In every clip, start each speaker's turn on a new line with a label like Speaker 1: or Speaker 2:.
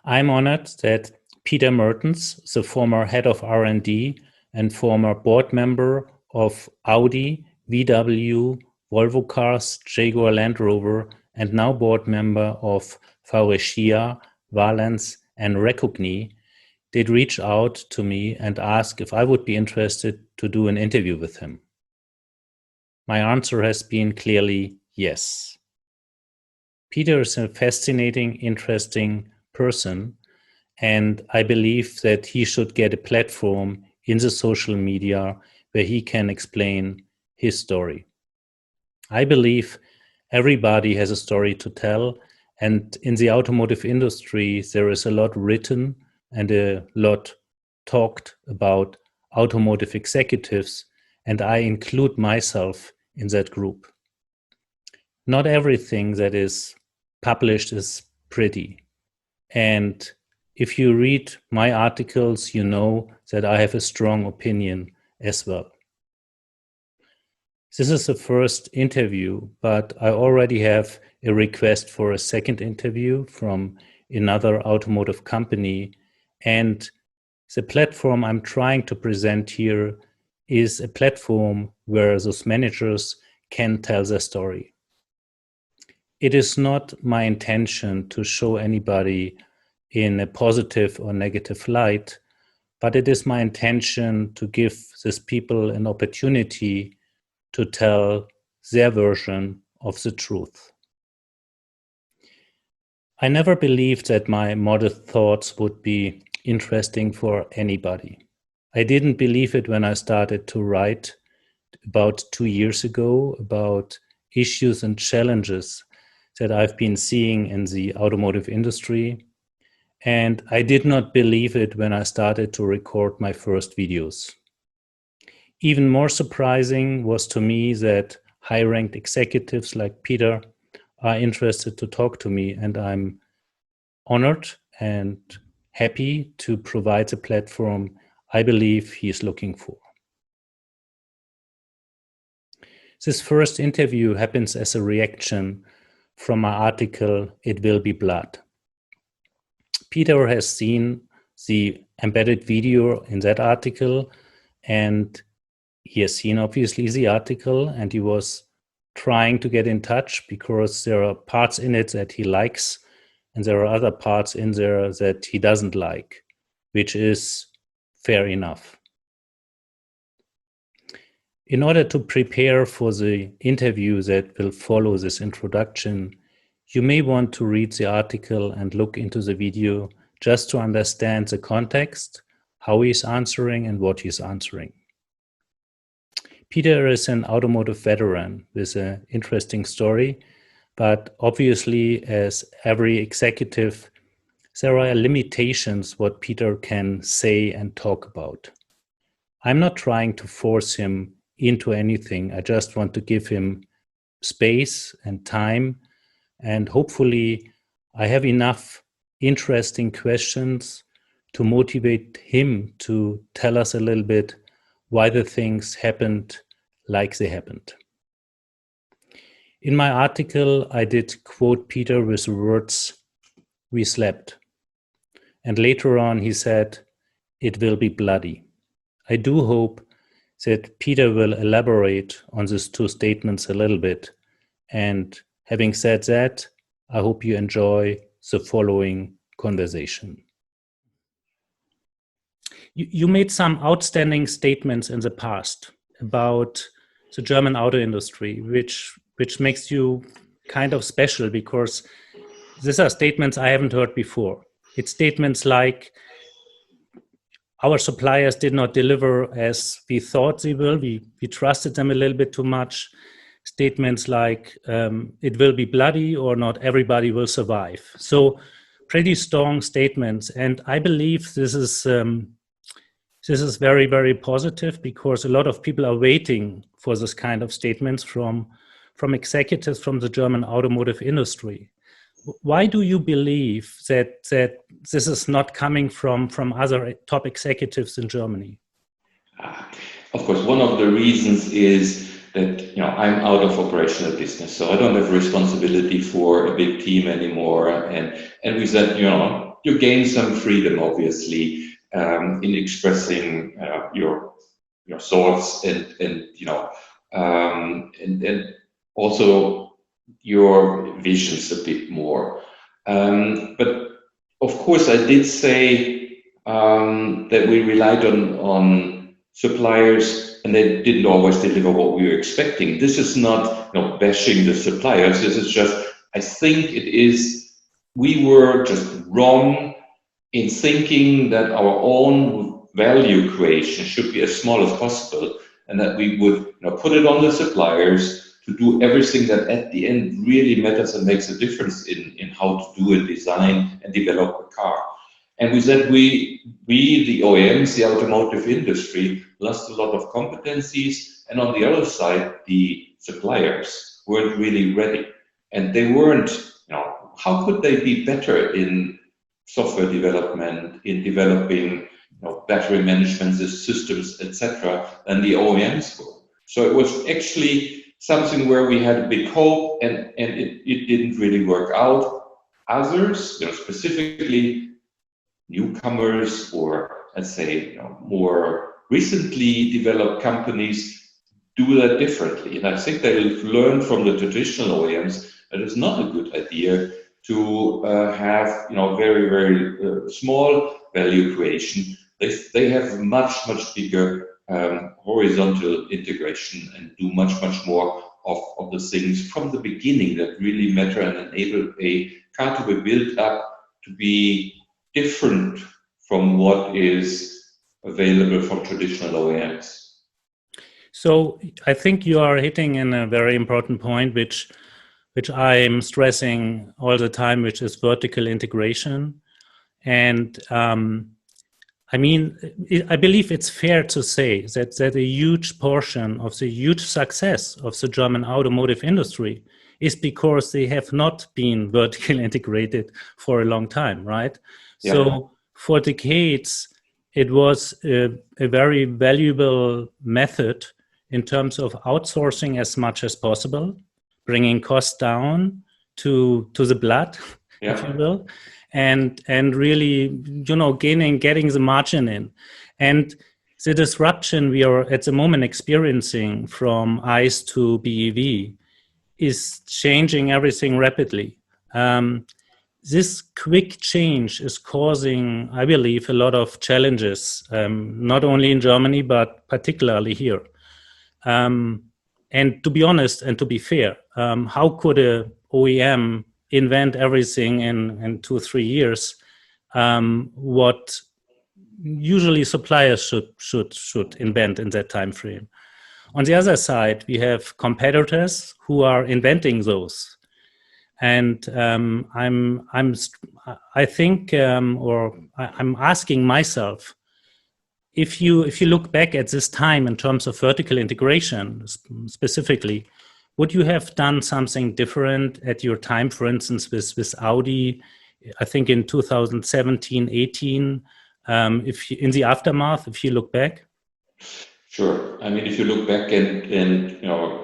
Speaker 1: I'm honored that Peter Mertens, the former head of R&D and former board member of Audi, VW, Volvo Cars, Jaguar Land Rover, and now board member of Faurecia, Valenz, and Recogni, did reach out to me and ask if I would be interested to do an interview with him. My answer has been clearly yes. Peter is a fascinating, interesting person, and I believe that he should get a platform in the social media where he can explain his story. I believe everybody has a story to tell, and in the automotive industry, there is a lot written and a lot talked about automotive executives, and I include myself in that group. Not everything that is published is pretty. And if you read my articles, you know that I have a strong opinion as well. This is the first interview, but I already have a request for a second interview from another automotive company. And the platform I'm trying to present here is a platform where those managers can tell their story. It is not my intention to show anybody in a positive or negative light, but it is my intention to give these people an opportunity to tell their version of the truth. I never believed that my modest thoughts would be interesting for anybody. I didn't believe it when I started to write about 2 years ago about issues and challenges that I've been seeing in the automotive industry. And I did not believe it when I started to record my first videos. Even more surprising was to me that high-ranked executives like Peter are interested to talk to me, and I'm honored and happy to provide the platform I believe he is looking for. This first interview happens as a reaction from my article, It Will Be Blood. Peter has seen the embedded video in that article, and he has seen obviously the article, and he was trying to get in touch because there are parts in it that he likes and there are other parts in there that he doesn't like, which is fair enough. In order to prepare for the interview that will follow this introduction, you may want to read the article and look into the video just to understand the context, how he's answering and what he's answering. Peter is an automotive veteran with an interesting story, but obviously, as every executive, there are limitations what Peter can say and talk about. I'm not trying to force him into anything. I just want to give him space and time, and hopefully I have enough interesting questions to motivate him to tell us a little bit why the things happened like they happened. In my article, I did quote Peter with the words, "We slept." And later on he said, "It will be bloody." I do hope that Peter will elaborate on these two statements a little bit. And having said that, I hope you enjoy the following conversation. You made some outstanding statements in the past about the German auto industry, which makes you kind of special because these are statements I haven't heard before. It's statements like, our suppliers did not deliver as we thought they will. We trusted them a little bit too much. Statements like, it will be bloody or not everybody will survive. So pretty strong statements. And I believe this is very, very positive because a lot of people are waiting for this kind of statements from executives from the German automotive industry. Why do you believe that this is not coming from other top executives in Germany?
Speaker 2: Of course, one of the reasons is that I'm out of operational business, so I don't have responsibility for a big team anymore. And we said, you gain some freedom, obviously, in expressing your thoughts and also your visions a bit more. But of course, I did say that we relied on suppliers, and they didn't always deliver what we were expecting. This is not bashing the suppliers. This is just, I think it is, we were just wrong in thinking that our own value creation should be as small as possible, and that we would put it on the suppliers to do everything that at the end really matters and makes a difference in how to do a design and develop a car. And we said we, the OEMs, the automotive industry, lost a lot of competencies, and on the other side, the suppliers weren't really ready. And they weren't, how could they be better in software development, in developing battery management systems, etc., than the OEMs were? So it was actually something where we had a big hope, and it didn't really work out. Others, specifically newcomers, or let's say more recently developed companies, do that differently. And I think they've learned from the traditional OEMs that it's not a good idea to have very, very small value creation. They have much bigger horizontal integration and do much more of the things from the beginning that really matter and enable a car to be built up to be different from what is available from traditional OEMs.
Speaker 1: So I think you are hitting in a very important point, which I'm stressing all the time, which is vertical integration. And I mean, I believe it's fair to say that a huge portion of the huge success of the German automotive industry is because they have not been vertically integrated for a long time, right? Yeah. So for decades, it was a very valuable method in terms of outsourcing as much as possible, bringing costs down to the blood, if you will, and really, getting the margin in. And the disruption we are at the moment experiencing from ICE to BEV is changing everything rapidly. This quick change is causing, I believe, a lot of challenges, not only in Germany, but particularly here. And to be honest and to be fair, how could a OEM invent everything in 2-3 years? What usually suppliers should invent in that time frame. On the other side, we have competitors who are inventing those. And I'm asking myself, if you look back at this time in terms of vertical integration specifically, would you have done something different at your time, for instance, with Audi, I think in 2017-18, if in the aftermath, if you look back?
Speaker 2: Sure. I mean, if you look back and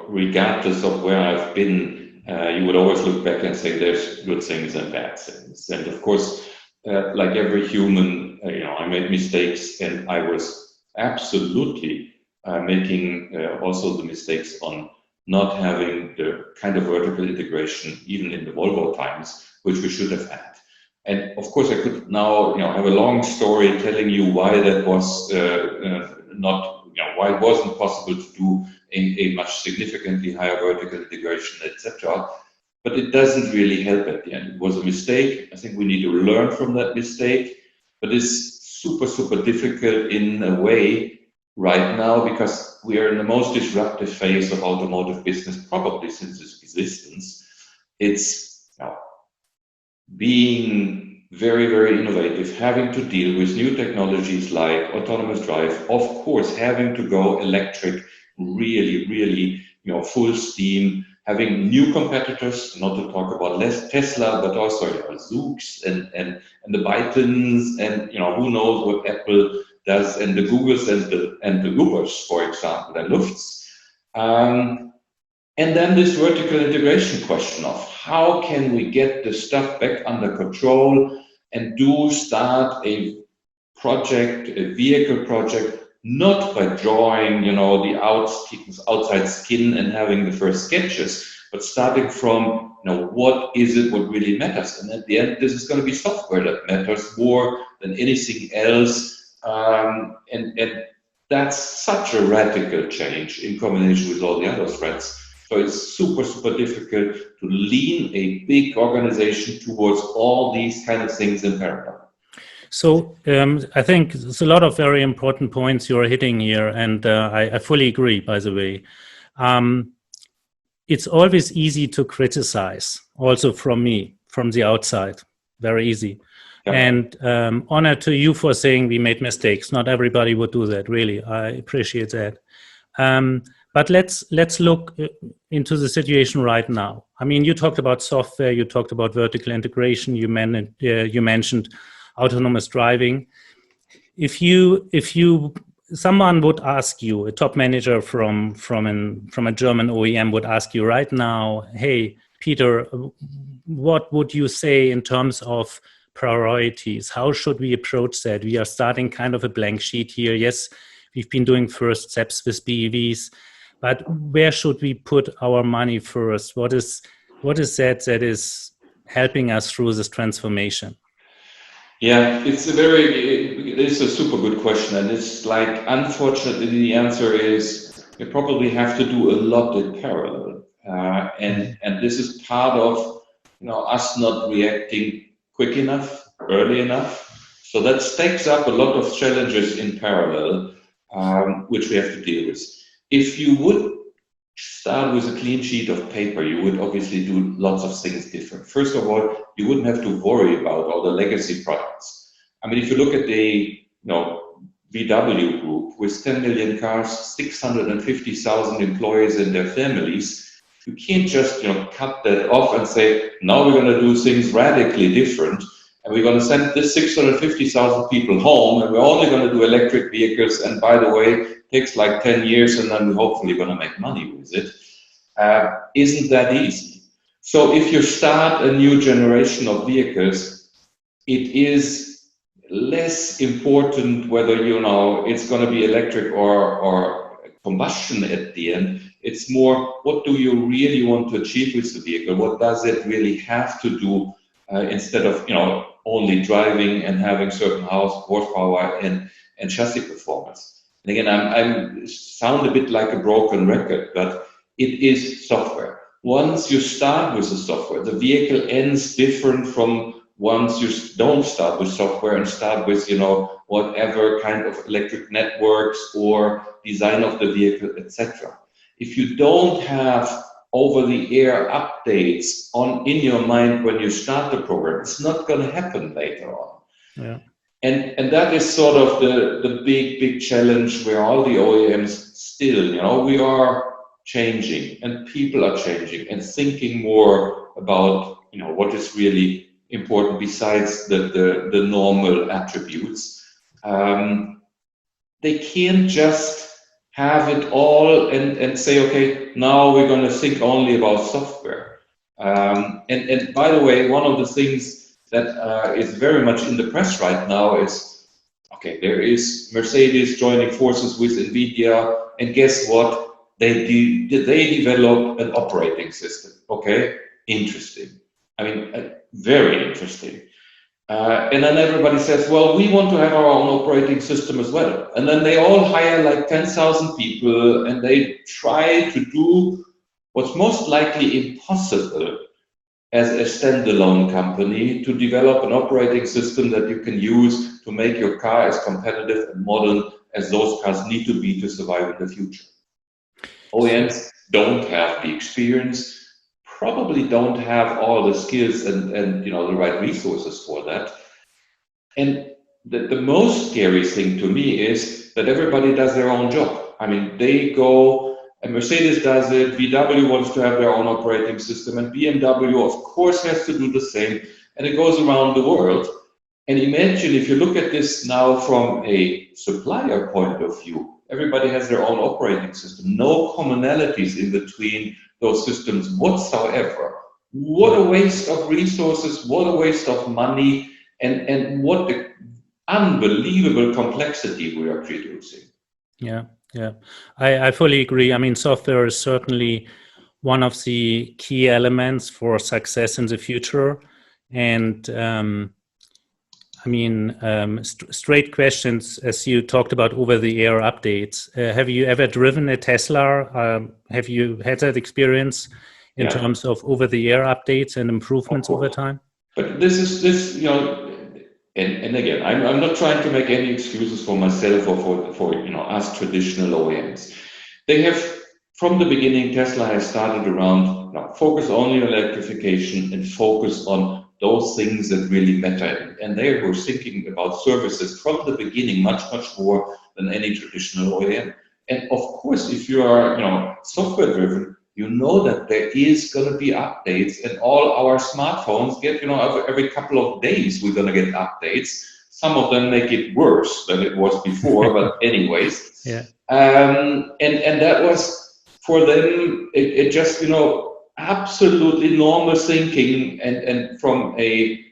Speaker 2: regardless of where I've been, you would always look back and say there's good things and bad things. And of course, like every human, I made mistakes, and I was absolutely making also the mistakes on not having the kind of vertical integration, even in the Volvo times, which we should have had. And of course, I could now have a long story telling you why that was why it wasn't possible to do a much significantly higher vertical integration, etc. But it doesn't really help at the end. It was a mistake. I think we need to learn from that mistake. But it's super difficult in a way right now, because we are in the most disruptive phase of automotive business probably since its existence. It's being very innovative, having to deal with new technologies like autonomous drive, of course, having to go electric really full steam, having new competitors, not to talk about less Tesla, but also Zoox and the Bytons, and who knows what Apple does, and the Googles and the Ubers, for example, and Lufts. And then this vertical integration question of how can we get the stuff back under control and do start a project, a vehicle project, not by drawing, the outside skin and having the first sketches, but starting from, what is it, what really matters? And at the end, this is going to be software that matters more than anything else. And that's such a radical change in combination with all the other threats. So it's super, super difficult to lean a big organization towards all these kind of things in parallel.
Speaker 1: So I think there's a lot of very important points you're hitting here, and I fully agree, by the way. It's always easy to criticize, also from me, from the outside, very easy. Yeah. And honor to you for saying we made mistakes. Not everybody would do that, really. I appreciate that. But let's look into the situation right now. I mean, you talked about software, you talked about vertical integration, you mentioned autonomous driving. If someone would ask you, a top manager from a German OEM would ask you right now, hey, Peter, what would you say in terms of priorities? How should we approach that? We are starting kind of a blank sheet here. Yes, we've been doing first steps with BEVs, but where should we put our money first? What is that is helping us through this transformation?
Speaker 2: Yeah, it's a super good question, and it's like, unfortunately, the answer is you probably have to do a lot in parallel, and this is part of us not reacting quick enough, early enough. So that stacks up a lot of challenges in parallel, which we have to deal with. If you would start with a clean sheet of paper, you would obviously do lots of things different. First of all, you wouldn't have to worry about all the legacy products. I mean, if you look at the VW group with 10 million cars, 650,000 employees and their families, you can't just cut that off and say, now we're going to do things radically different, and we're going to send this 650,000 people home, and we're only going to do electric vehicles, and by the way, takes like 10 years, and then we're hopefully going to make money with it. Isn't that easy? So if you start a new generation of vehicles, it is less important whether it's going to be electric or combustion at the end. It's more, what do you really want to achieve with the vehicle? What does it really have to do instead of only driving and having certain horsepower and chassis performance? And again, I sound a bit like a broken record, but it is software. Once you start with the software, the vehicle ends different from once you don't start with software and start with, whatever kind of electric networks or design of the vehicle, etc. If you don't have over-the-air updates in your mind when you start the program, it's not going to happen later on. Yeah. And that is sort of the big challenge where all the OEMs still, we are changing and people are changing and thinking more about, what is really important besides the normal attributes. They can't just have it all and say, okay, now we're going to think only about software. And by the way, one of the things that is very much in the press right now is, okay, there is Mercedes joining forces with NVIDIA, and guess what? They develop an operating system. Okay, interesting. I mean, very interesting. And then everybody says, well, we want to have our own operating system as well. And then they all hire like 10,000 people, and they try to do what's most likely impossible as a standalone company, to develop an operating system that you can use to make your car as competitive and modern as those cars need to be to survive in the future. OEMs don't have the experience, probably don't have all the skills and the right resources for that. And the most scary thing to me is that everybody does their own job. I mean, they go, and Mercedes does it, VW wants to have their own operating system, and BMW, of course, has to do the same, and it goes around the world. And imagine if you look at this now from a supplier point of view, everybody has their own operating system, no commonalities in between those systems whatsoever. What a waste of resources, what a waste of money, and what the unbelievable complexity we are producing.
Speaker 1: Yeah, I fully agree. I mean, software is certainly one of the key elements for success in the future. And I mean, straight questions, as you talked about over-the-air updates. Have you ever driven a Tesla? Have you had that experience in terms of over-the-air updates and improvements over time?
Speaker 2: But this, and again, I'm not trying to make any excuses for myself or for us traditional OEMs. They have, from the beginning, Tesla has started around focus only on electrification and focus on those things that really matter. And they were thinking about services from the beginning much more than any traditional OEM. And of course, if you are software driven, you know that there is going to be updates, and all our smartphones get, every couple of days we're going to get updates. Some of them make it worse than it was before, but anyways.
Speaker 1: Yeah.
Speaker 2: And that was for them, it just, absolutely normal thinking. And from a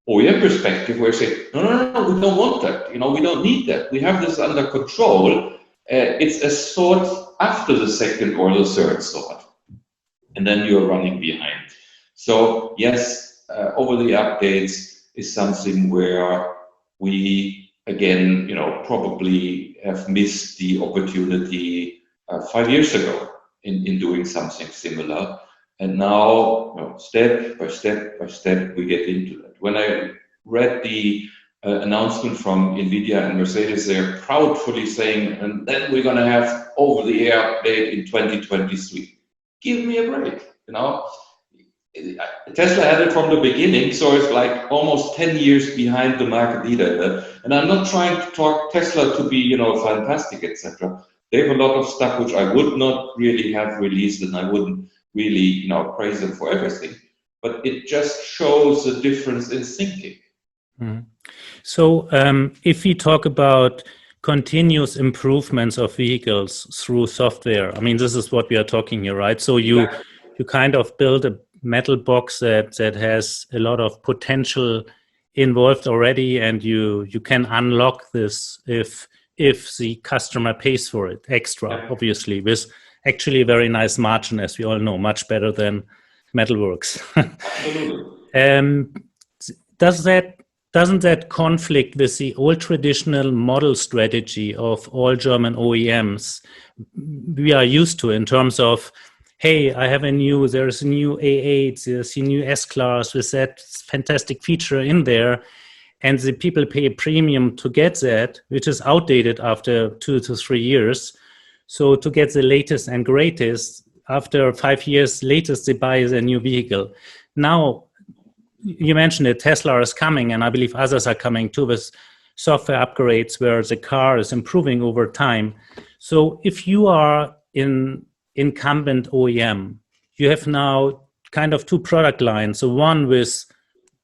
Speaker 2: OEM perspective, where say, no, we don't want that. We don't need that. We have this under control. It's a thought after the second or the third thought. And then you're running behind. So yes, over the updates is something where we, again, probably have missed the opportunity 5 years ago in doing something similar. And now, step by step, we get into that. When I read the announcement from NVIDIA and Mercedes, they're proudly saying, and then we're going to have over-the-air update in 2023. Give me a break, Tesla had it from the beginning, so it's like almost 10 years behind the market leader. And I'm not trying to talk Tesla to be, fantastic, etc. They have a lot of stuff which I would not really have released, and I wouldn't really, praise them for everything. But it just shows the difference in thinking.
Speaker 1: Mm-hmm. So if we talk about continuous improvements of vehicles through software, I mean, this is what we are talking here, right? So you kind of build a metal box that has a lot of potential involved already, and you can unlock this if the customer pays for it extra, obviously, with actually a very nice margin, as we all know, much better than Metalworks. Doesn't that conflict with the old traditional model strategy of all German OEMs we are used to, in terms of, hey, there's a new A8, there's a new S-Class with that fantastic feature in there, and the people pay a premium to get that, which is outdated after 2 to 3 years. So to get the latest and greatest, after 5 years latest, they buy a new vehicle. Now, you mentioned it, Tesla is coming, and I believe others are coming too, with software upgrades where the car is improving over time. So if you are in incumbent OEM, you have now kind of two product lines. So one with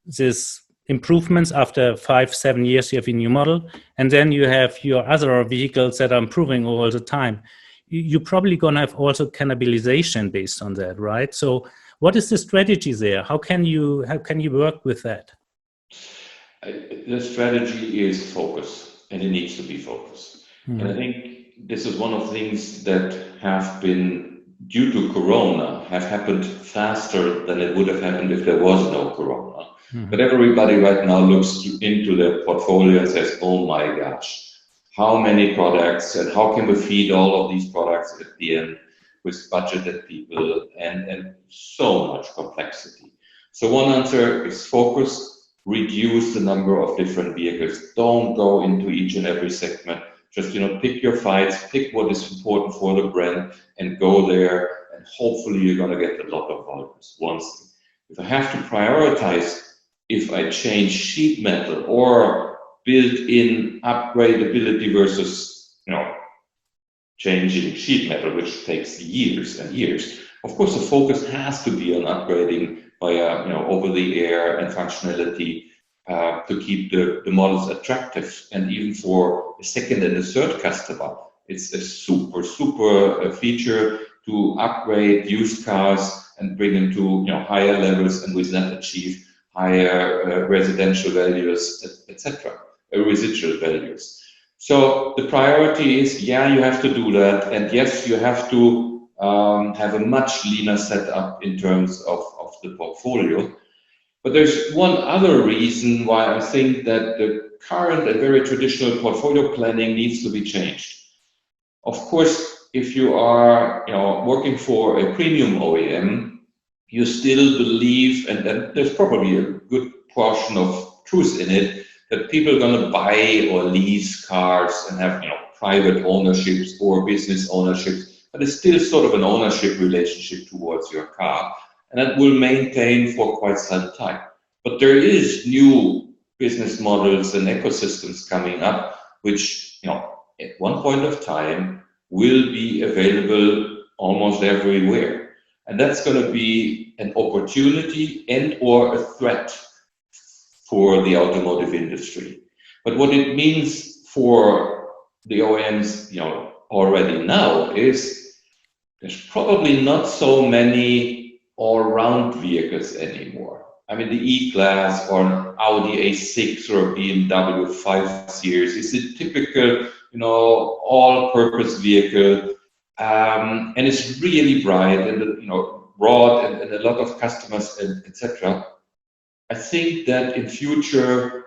Speaker 1: this improvements after 5-7 years, you have a new model, and then you have your other vehicles that are improving all the time. You're probably going to have also cannibalization based on that, right? So what is the strategy there? How can you work with that?
Speaker 2: The strategy is focus, and it needs to be focused. Mm-hmm. And I think this is one of the things that have been, due to Corona, have happened faster than it would have happened if there was no Corona. Mm-hmm. But everybody right now looks into their portfolio and says, oh my gosh, how many products, and how can we feed all of these products at the end with budgeted people and so much complexity. So one answer is focus, reduce the number of different vehicles. Don't go into each and every segment. Just, pick your fights, pick what is important for the brand and go there, and hopefully you're going to get a lot of volumes. Once, if I have to prioritize, if I change sheet metal or built-in upgradability versus, changing sheet metal, which takes years and years. Of course, the focus has to be on upgrading via, over-the-air and functionality to keep the models attractive. And even for a second and a third customer, it's a super feature to upgrade used cars and bring them to higher levels, and with that achieve higher residential values, etc., residual values. So the priority is, yeah, you have to do that, and yes, you have to have a much leaner setup in terms of the portfolio. But there's one other reason why I think that the current and very traditional portfolio planning needs to be changed. Of course, if you are working for a premium OEM, you still believe, and there's probably a good portion of truth in it, that people are going to buy or lease cars and have private ownerships or business ownerships, but it's still sort of an ownership relationship towards your car, and that will maintain for quite some time. But there is new business models and ecosystems coming up, which at one point of time will be available almost everywhere, and that's going to be an opportunity and or a threat for the automotive industry. But what it means for the OEMs, already now is there's probably not so many all-round vehicles anymore. I mean, the E-Class or an Audi A6 or a BMW 5 Series is a typical, all-purpose vehicle, and it's really bright and broad and a lot of customers, etc. I think that in future,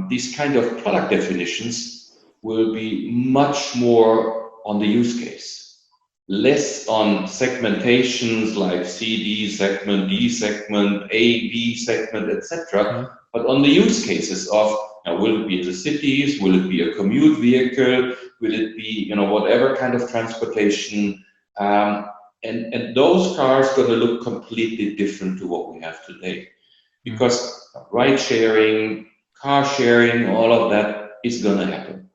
Speaker 2: these kind of product definitions will be much more on the use case, less on segmentations like C, D segment, D segment, A, B segment, etc., but on the use cases of, will it be in the cities, will it be a commute vehicle, will it be, whatever kind of transportation, and those cars are going to look completely different to what we have today. Because ride sharing, car sharing, all of that is going to happen.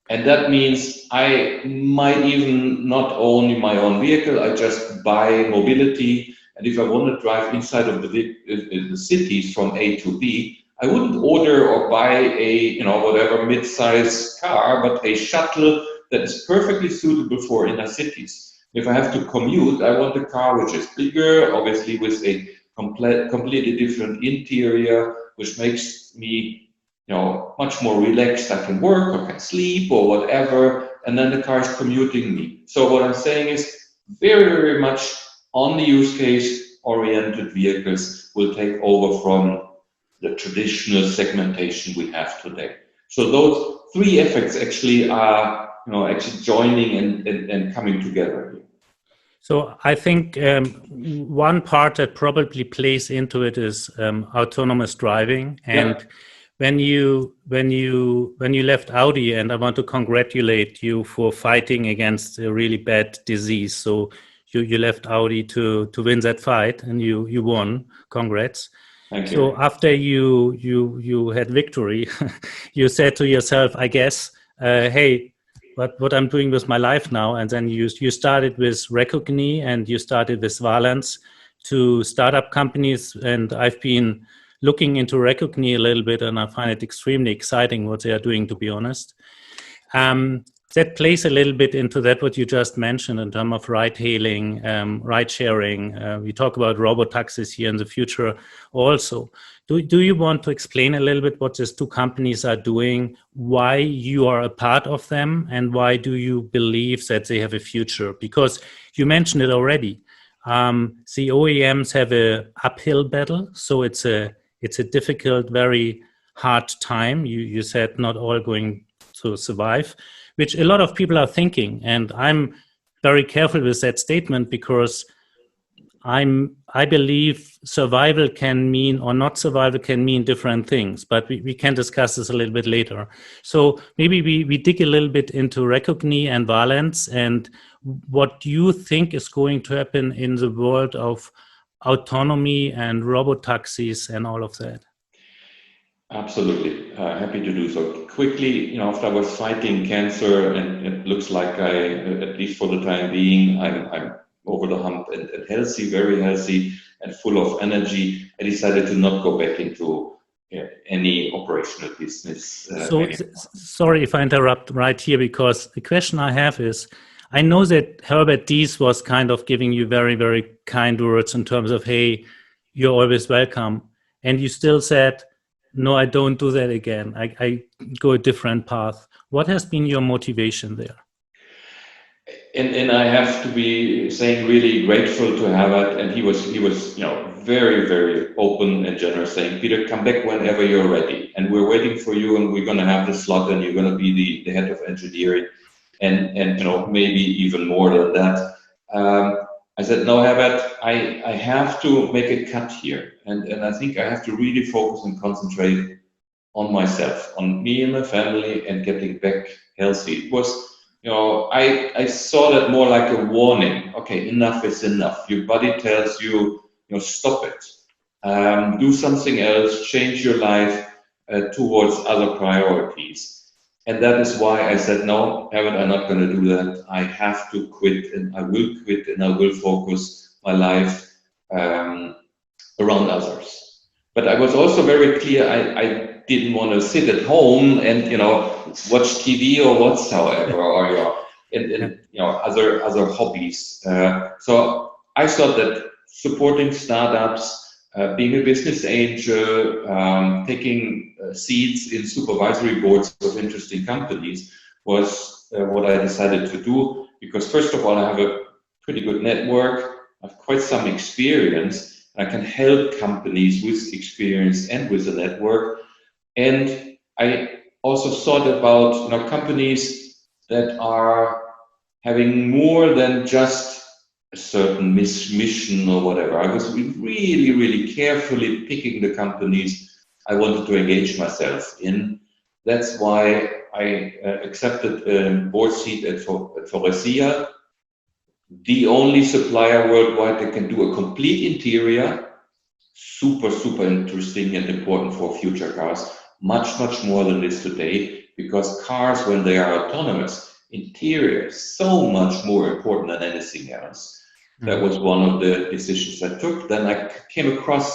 Speaker 2: And that means I might even not own my own vehicle, I just buy mobility. And if I want to drive inside of the cities from A to B, I wouldn't order or buy a, whatever mid-size car, but a shuttle that is perfectly suitable for inner cities. If I have to commute, I want a car which is bigger, obviously with a completely different interior, which makes me, much more relaxed. I can work or can sleep or whatever, and then the car is commuting me. So what I'm saying is very, very much on the use case oriented vehicles will take over from the traditional segmentation we have today. So those three effects actually are, actually joining and coming together here.
Speaker 1: So I think one part that probably plays into it is autonomous driving. And when you left Audi, and I want to congratulate you for fighting against a really bad disease. So you left Audi to win that fight, and you won. Congrats.
Speaker 2: Thank you.
Speaker 1: So after you had victory, you said to yourself, I guess, hey, what I'm doing with my life now, and then you started with Recogni and you started with Valenz, to startup companies, and I've been looking into Recogni a little bit, and I find it extremely exciting what they are doing, to be honest. That plays a little bit into that what you just mentioned in terms of ride-hailing, ride-sharing. We talk about robo-taxis here in the future also. Do you want to explain a little bit what these two companies are doing, why you are a part of them, and why do you believe that they have a future? Because you mentioned it already. The OEMs have an uphill battle, so it's a difficult, very hard time. You said not all going to survive, which a lot of people are thinking. And I'm very careful with that statement because I believe survival can mean, or not survival can mean different things, but we can discuss this a little bit later. So maybe we dig a little bit into Recogni and Valenz and what you think is going to happen in the world of autonomy and robotaxis and all of that.
Speaker 2: Absolutely. Happy to do so. Quickly, after I was fighting cancer, and it looks like at least for the time being, I'm over the hump and healthy, very healthy and full of energy, I decided to not go back into any operational business.
Speaker 1: Sorry if I interrupt right here, because the question I have is, I know that Herbert Diess was kind of giving you very, very kind words in terms of, hey, you're always welcome. and you still said, no, I don't do that again. I go a different path. What has been your motivation there?
Speaker 2: And I have to be saying really grateful to have it. And he was, very, very open and generous, saying, Peter, come back whenever you're ready. And we're waiting for you, and we're going to have the slot, and you're going to be the head of engineering, and maybe even more than that. I said, no, Herbert, I have to make a cut here. And I think I have to really focus and concentrate on myself, on me and my family, and getting back healthy. It was, I saw that more like a warning. Okay, enough is enough. Your body tells you, stop it. Do something else, change your life towards other priorities. And that is why I said, no, Herbert, I'm not going to do that. I have to quit, and I will quit, and I will focus my life around others. But I was also very clear, I didn't want to sit at home and, watch TV or whatsoever, or, other hobbies. So I thought that supporting startups, being a business angel, taking seats in supervisory boards of interesting companies was what I decided to do, because first of all, I have a pretty good network, I have quite some experience, and I can help companies with experience and with a network. And I also thought about companies that are having more than just a certain mission or whatever. I was really, really carefully picking the companies I wanted to engage myself in. That's why I accepted a board seat at Faurecia, the only supplier worldwide that can do a complete interior. Super, super interesting and important for future cars. Much, much more than this today, because cars, when they are autonomous, interior is so much more important than anything else. That was one of the decisions I took. Then I came across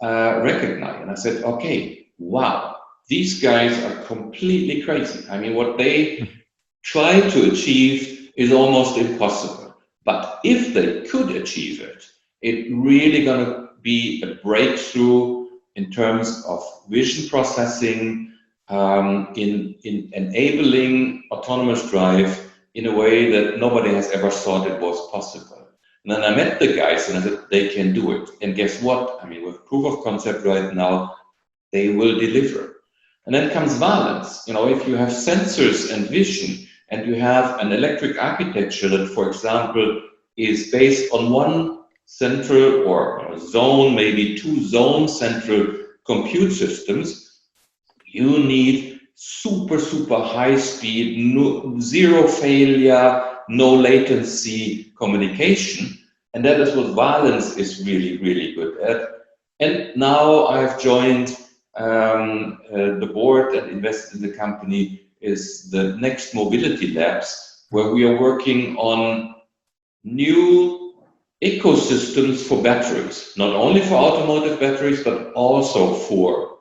Speaker 2: Recogni, and I said, okay, wow, these guys are completely crazy. I mean, what they try to achieve is almost impossible. But if they could achieve it, it's really going to be a breakthrough in terms of vision processing, in enabling autonomous drive in a way that nobody has ever thought it was possible. And then I met the guys and I said, they can do it. And guess what? I mean, with proof of concept right now, they will deliver. And then comes Valenz. If you have sensors and vision, and you have an electric architecture that, for example, is based on one central or zone, maybe two zone central compute systems, you need super, super high speed, zero failure, no latency communication. And that is what Valenz is really, really good at. And now I've joined the board and invested in the company is the Next Mobility Labs, where we are working on new ecosystems for batteries, not only for automotive batteries, but also for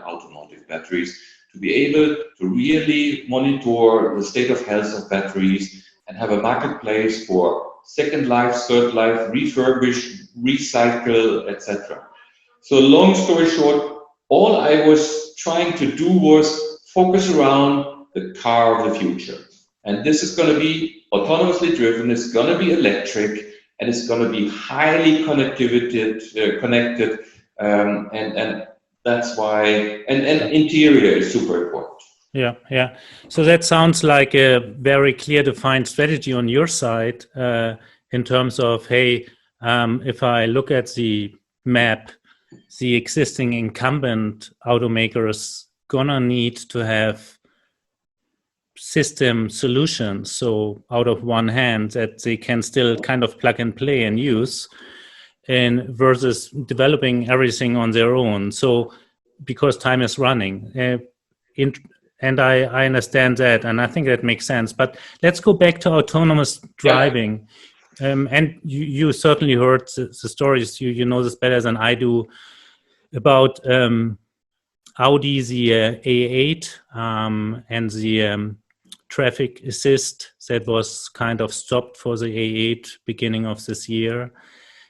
Speaker 2: automotive batteries, to be able to really monitor the state of health of batteries and have a marketplace for second life, third life, refurbish, recycle, etc. So long story short, all I was trying to do was focus around the car of the future. And this is going to be autonomously driven, it's going to be electric, and it's going to be highly connected, and that's why, and interior is super important.
Speaker 1: Yeah. So that sounds like a very clear defined strategy on your side in terms of, hey, if I look at the map, the existing incumbent automakers gonna need to have system solutions, so out of one hand that they can still kind of plug and play and use, and versus developing everything on their own. So because time is running, and I understand that, and I think that makes sense. But let's go back to autonomous driving. And you certainly heard the stories. You know this better than I do about Audi, the A8, and the traffic assist that was kind of stopped for the A8 beginning of this year.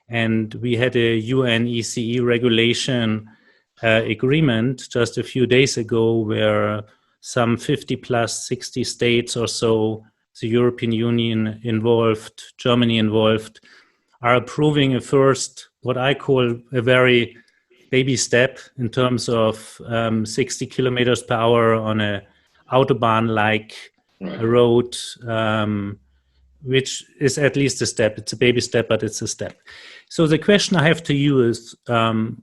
Speaker 1: And we had a UNECE regulation agreement just a few days ago where some 50 plus 60 states or so, the European Union involved, Germany involved, are approving a first, what I call a very baby step in terms of 60 kilometers per hour on a Autobahn-like a road, which is at least a step. It's a baby step, but it's a step. So the question I have to you is, do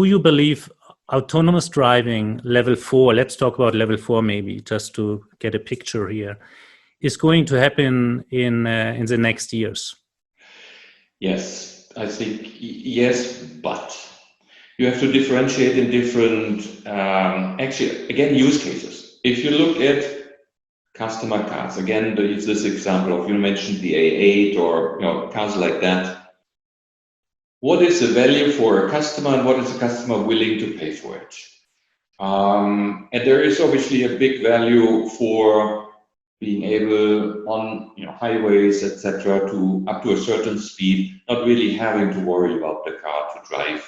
Speaker 1: you believe autonomous driving level 4, let's talk about level 4 maybe, just to get a picture here, is going to happen in the next years?
Speaker 2: Yes, I think yes, but you have to differentiate in different, actually, again, use cases. If you look at customer cars, again, there is this example of, you mentioned the A8 or cars like that. What is the value for a customer and what is the customer willing to pay for it? And there is obviously a big value for being able on highways, etc., to up to a certain speed, not really having to worry about the car to drive.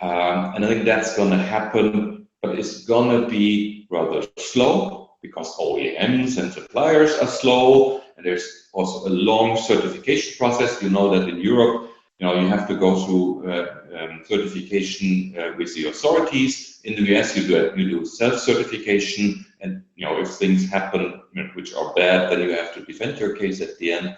Speaker 2: And I think that's going to happen, but it's going to be rather slow because OEMs and suppliers are slow, and there's also a long certification process. You know that in Europe, you have to go through certification with the authorities. In the US, you do self-certification, and if things happen which are bad, then you have to defend your case at the end.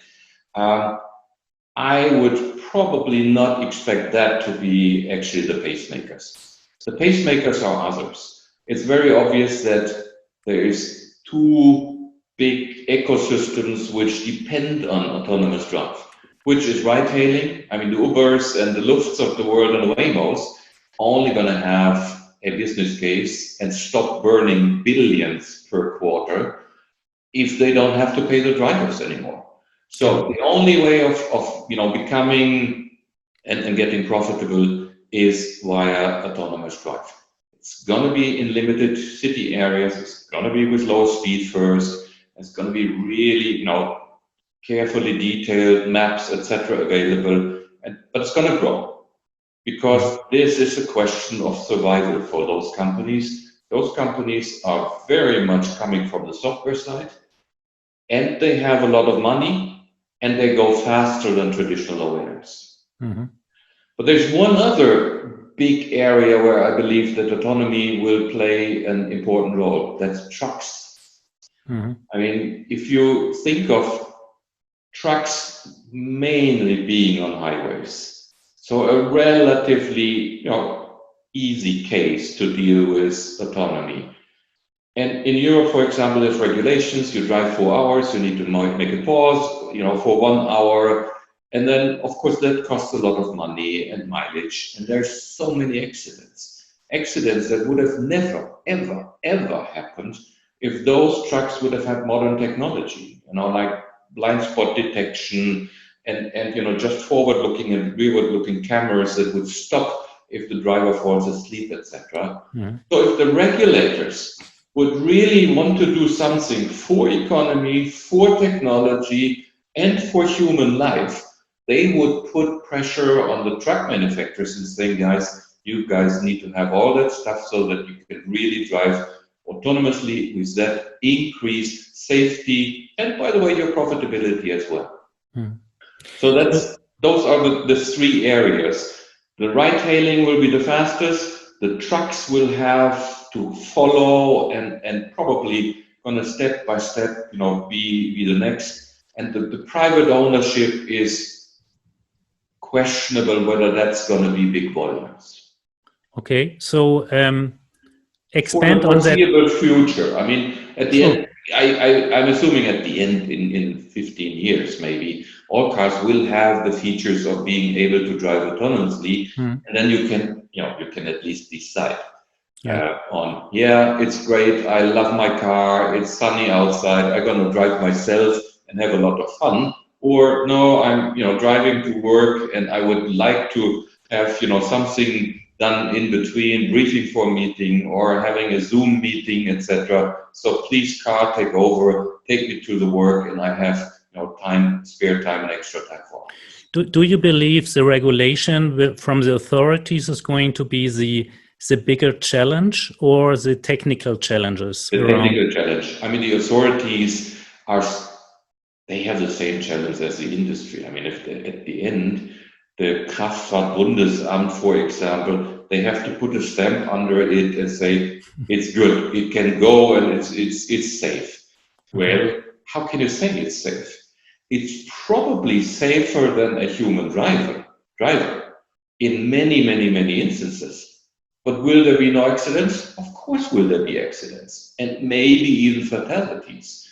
Speaker 2: I would probably not expect that to be actually the pacemakers. The pacemakers are others. It's very obvious that there is two big ecosystems which depend on autonomous drive, which is ride-hailing. I mean, the Ubers and the Lyfts of the world and the Waymos only going to have a business case and stop burning billions per quarter if they don't have to pay the drivers anymore. So the only way of becoming and getting profitable is via autonomous drive. It's going to be in limited city areas. It's going to be with low speed first. It's going to be really, carefully detailed maps, etc., available. But it's going to grow because this is a question of survival for those companies. Those companies are very much coming from the software side, and they have a lot of money, and they go faster than traditional OEMs. Mm-hmm. But there's one other big area where I believe that autonomy will play an important role. That's trucks. Mm-hmm. I mean, if you think of trucks mainly being on highways, so a relatively easy case to deal with autonomy. And in Europe, for example, there's regulations. You drive 4 hours, you need to make a pause, for 1 hour. And then, of course, that costs a lot of money and mileage. And there's so many accidents that would have never, ever, ever happened if those trucks would have had modern technology, like blind spot detection and just forward-looking and rearward-looking cameras that would stop if the driver falls asleep, etc. Mm-hmm. So if the regulators would really want to do something for economy, for technology, and for human life, they would put pressure on the truck manufacturers and say, guys, you guys need to have all that stuff so that you can really drive autonomously with that increased safety and, by the way, your profitability as well. Hmm. So those are the three areas. The ride-hailing will be the fastest. The trucks will have to follow and probably going to step by step, be the next. And the private ownership is questionable whether that's going to be big volumes.
Speaker 1: Okay, so expand
Speaker 2: for the
Speaker 1: on that.
Speaker 2: foreseeable future. I mean, at the end, I'm assuming at the end, in 15 years maybe, all cars will have the features of being able to drive autonomously, and then you can at least decide on, it's great, I love my car, it's sunny outside, I'm gonna drive myself and have a lot of fun. Or no, I'm driving to work and I would like to have something done in between, briefing for a meeting or having a Zoom meeting, etc. So please, car, take over, take me to the work, and I have spare time and extra time for it.
Speaker 1: do you believe the regulation from the authorities is going to be the bigger challenge or the technical challenges?
Speaker 2: The technical challenge. I mean, the authorities they have the same challenge as the industry. I mean, if at the end, the Kraftfahrtbundesamt, for example, they have to put a stamp under it and say it's good, it can go, and it's safe. Well, how can you say it's safe? It's probably safer than a human driver in many instances. But will there be no accidents? Of course will there be accidents, and maybe even fatalities.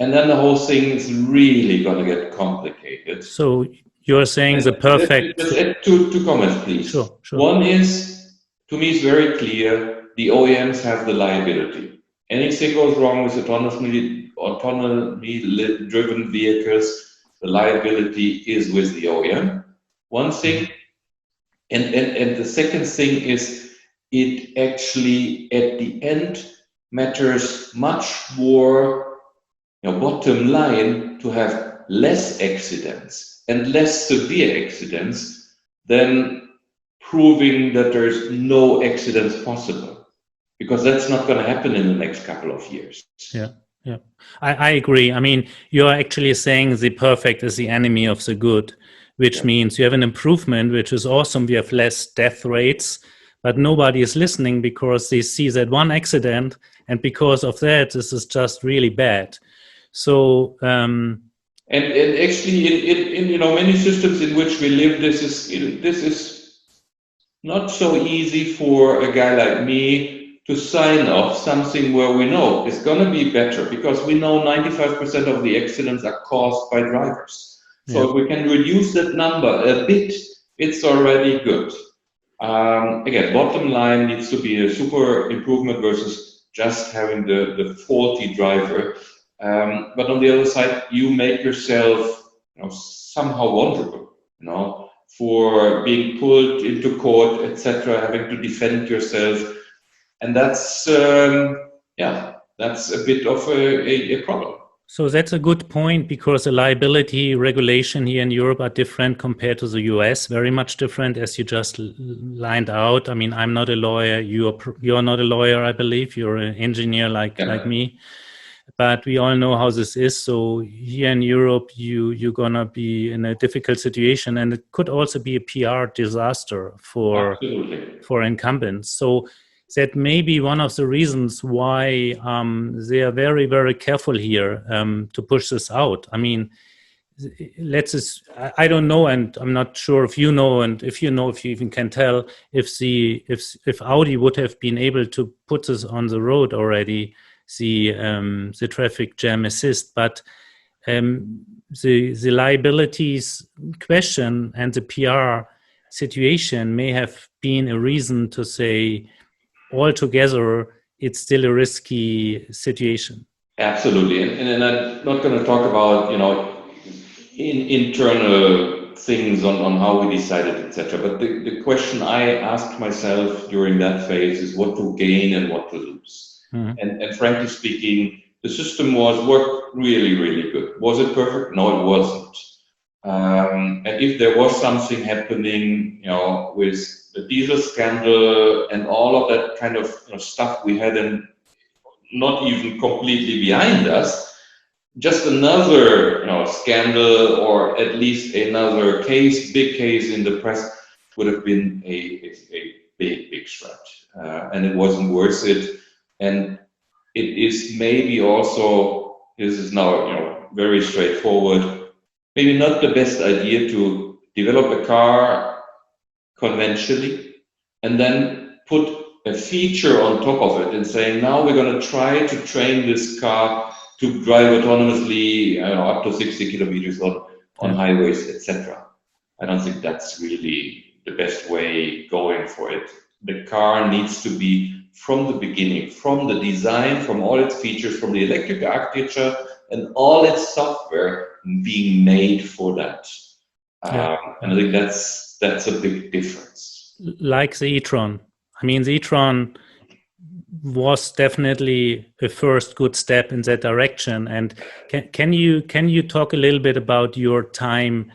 Speaker 2: And then the whole thing is really going to get complicated.
Speaker 1: So you're saying the perfect...
Speaker 2: Just add two comments, please.
Speaker 1: Sure.
Speaker 2: One is, to me, it's very clear, the OEMs have the liability. Anything goes wrong with autonomy-driven vehicles, the liability is with the OEM. One thing. And the second thing is, it actually, at the end, matters much more, bottom line, to have less accidents and less severe accidents than proving that there's no accidents possible, because that's not going to happen in the next couple of years.
Speaker 1: Yeah. I agree. I mean, you're actually saying the perfect is the enemy of the good, which means you have an improvement, which is awesome. We have less death rates, but nobody is listening because they see that one accident, and because of that, this is just really bad. So, and
Speaker 2: actually, in many systems in which we live, this is not so easy for a guy like me to sign off something where we know it's going to be better, because we know 95% of the accidents are caused by drivers. So if we can reduce that number a bit, it's already good. Again, bottom line needs to be a super improvement versus just having the faulty driver. But on the other side, you make yourself somehow vulnerable, for being pulled into court, etc., having to defend yourself. And that's a bit of a problem.
Speaker 1: So that's a good point, because the liability regulation here in Europe are different compared to the US, very much different, as you just lined out. I mean, I'm not a lawyer. You're not a lawyer, I believe. You're an engineer like me. But we all know how this is. So here in Europe, you're gonna be in a difficult situation, and it could also be a PR disaster for incumbents. So that may be one of the reasons why they are very, very careful here to push this out. I mean, I don't know, and I'm not sure if you know, and if you know, if you even can tell, if Audi would have been able to put this on the road already, the traffic jam assist, but the liabilities question and the PR situation may have been a reason to say, altogether, it's still a risky situation.
Speaker 2: Absolutely, and I'm not going to talk about internal things on how we decided, etc. But the question I asked myself during that phase is what to gain and what to lose. And frankly speaking, the system worked really, really good. Was it perfect? No, it wasn't. And if there was something happening, with the diesel scandal and all of that kind of stuff we had, and not even completely behind us, just another scandal, or at least another big case in the press, would have been a big threat, and it wasn't worth it. And it is maybe also, this is now very straightforward, maybe not the best idea to develop a car conventionally and then put a feature on top of it and say, now we're going to try to train this car to drive autonomously up to 60 kilometers on highways, etc. I don't think that's really the best way going for it. The car needs to be, from the beginning, from the design, from all its features, from the electric architecture and all its software, being made for that. And I think that's a big difference.
Speaker 1: Like the e-tron. I mean, the e-tron was definitely a first good step in that direction. And can you talk a little bit about your time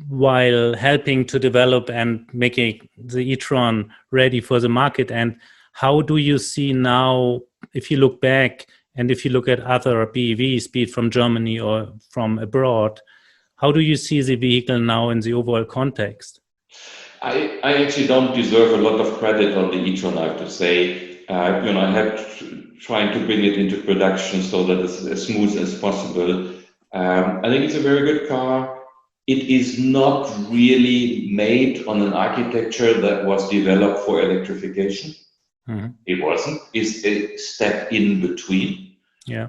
Speaker 1: while helping to develop and making the e-tron ready for the market. And how do you see now, if you look back and if you look at other BEVs, be it from Germany or from abroad, how do you see the vehicle now in the overall context?
Speaker 2: I actually don't deserve a lot of credit on the e-tron, I have to say. I have trying to bring it into production so that it's as smooth as possible. I think it's a very good car. It is not really made on an architecture that was developed for electrification. Mm-hmm. It wasn't. It's a step in between.
Speaker 1: Yeah.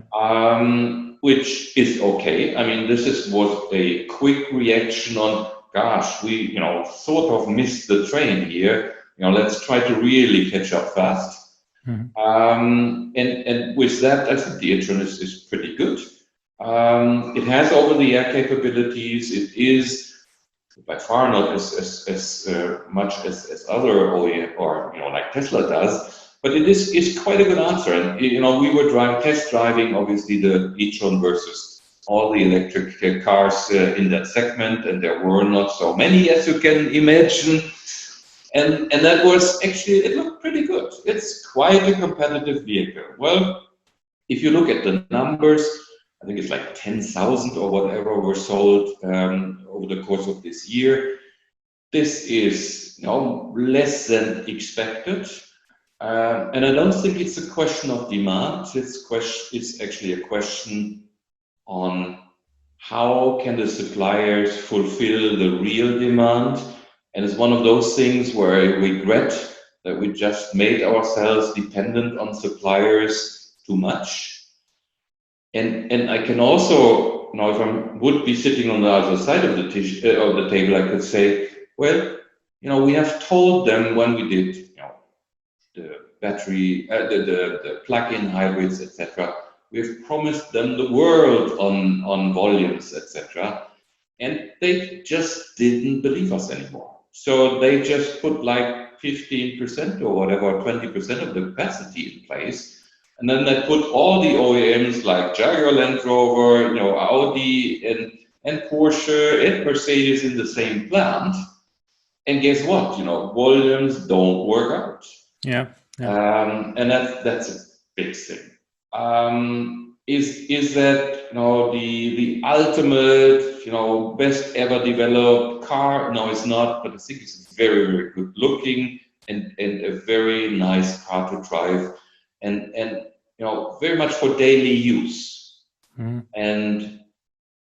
Speaker 2: Which is okay. I mean, was a quick reaction on, gosh, we sort of missed the train here. Let's try to really catch up fast. Mm-hmm. And with that, I think the e-tron is pretty good. It has over-the-air capabilities. It is by far not as much as other OEM or like Tesla does, but it is quite a good answer. And we were test driving obviously the e-tron versus all the electric cars in that segment, and there were not so many as you can imagine. And that was actually, it looked pretty good. It's quite a competitive vehicle. Well, if you look at the numbers, I think it's like 10,000 or whatever were sold over the course of this year. This is less than expected. And I don't think it's a question of demand. It's actually a question on how can the suppliers fulfill the real demand. And it's one of those things where I regret that we just made ourselves dependent on suppliers too much. And I can also, if I would be sitting on the other side of the table, I could say, well, we have told them when we did, the battery, the plug-in hybrids, etc. We've promised them the world on volumes, etc. And they just didn't believe us anymore. So they just put like 15% or whatever, 20% of the capacity in place. And then they put all the OEMs like Jaguar Land Rover, Audi and Porsche and Mercedes in the same plant. And guess what? Volumes don't work out.
Speaker 1: Yeah.
Speaker 2: And that's a big thing. Is that the ultimate best ever developed car? No, it's not. But I think it's very, very good looking and a very nice car to drive. And very much for daily use, and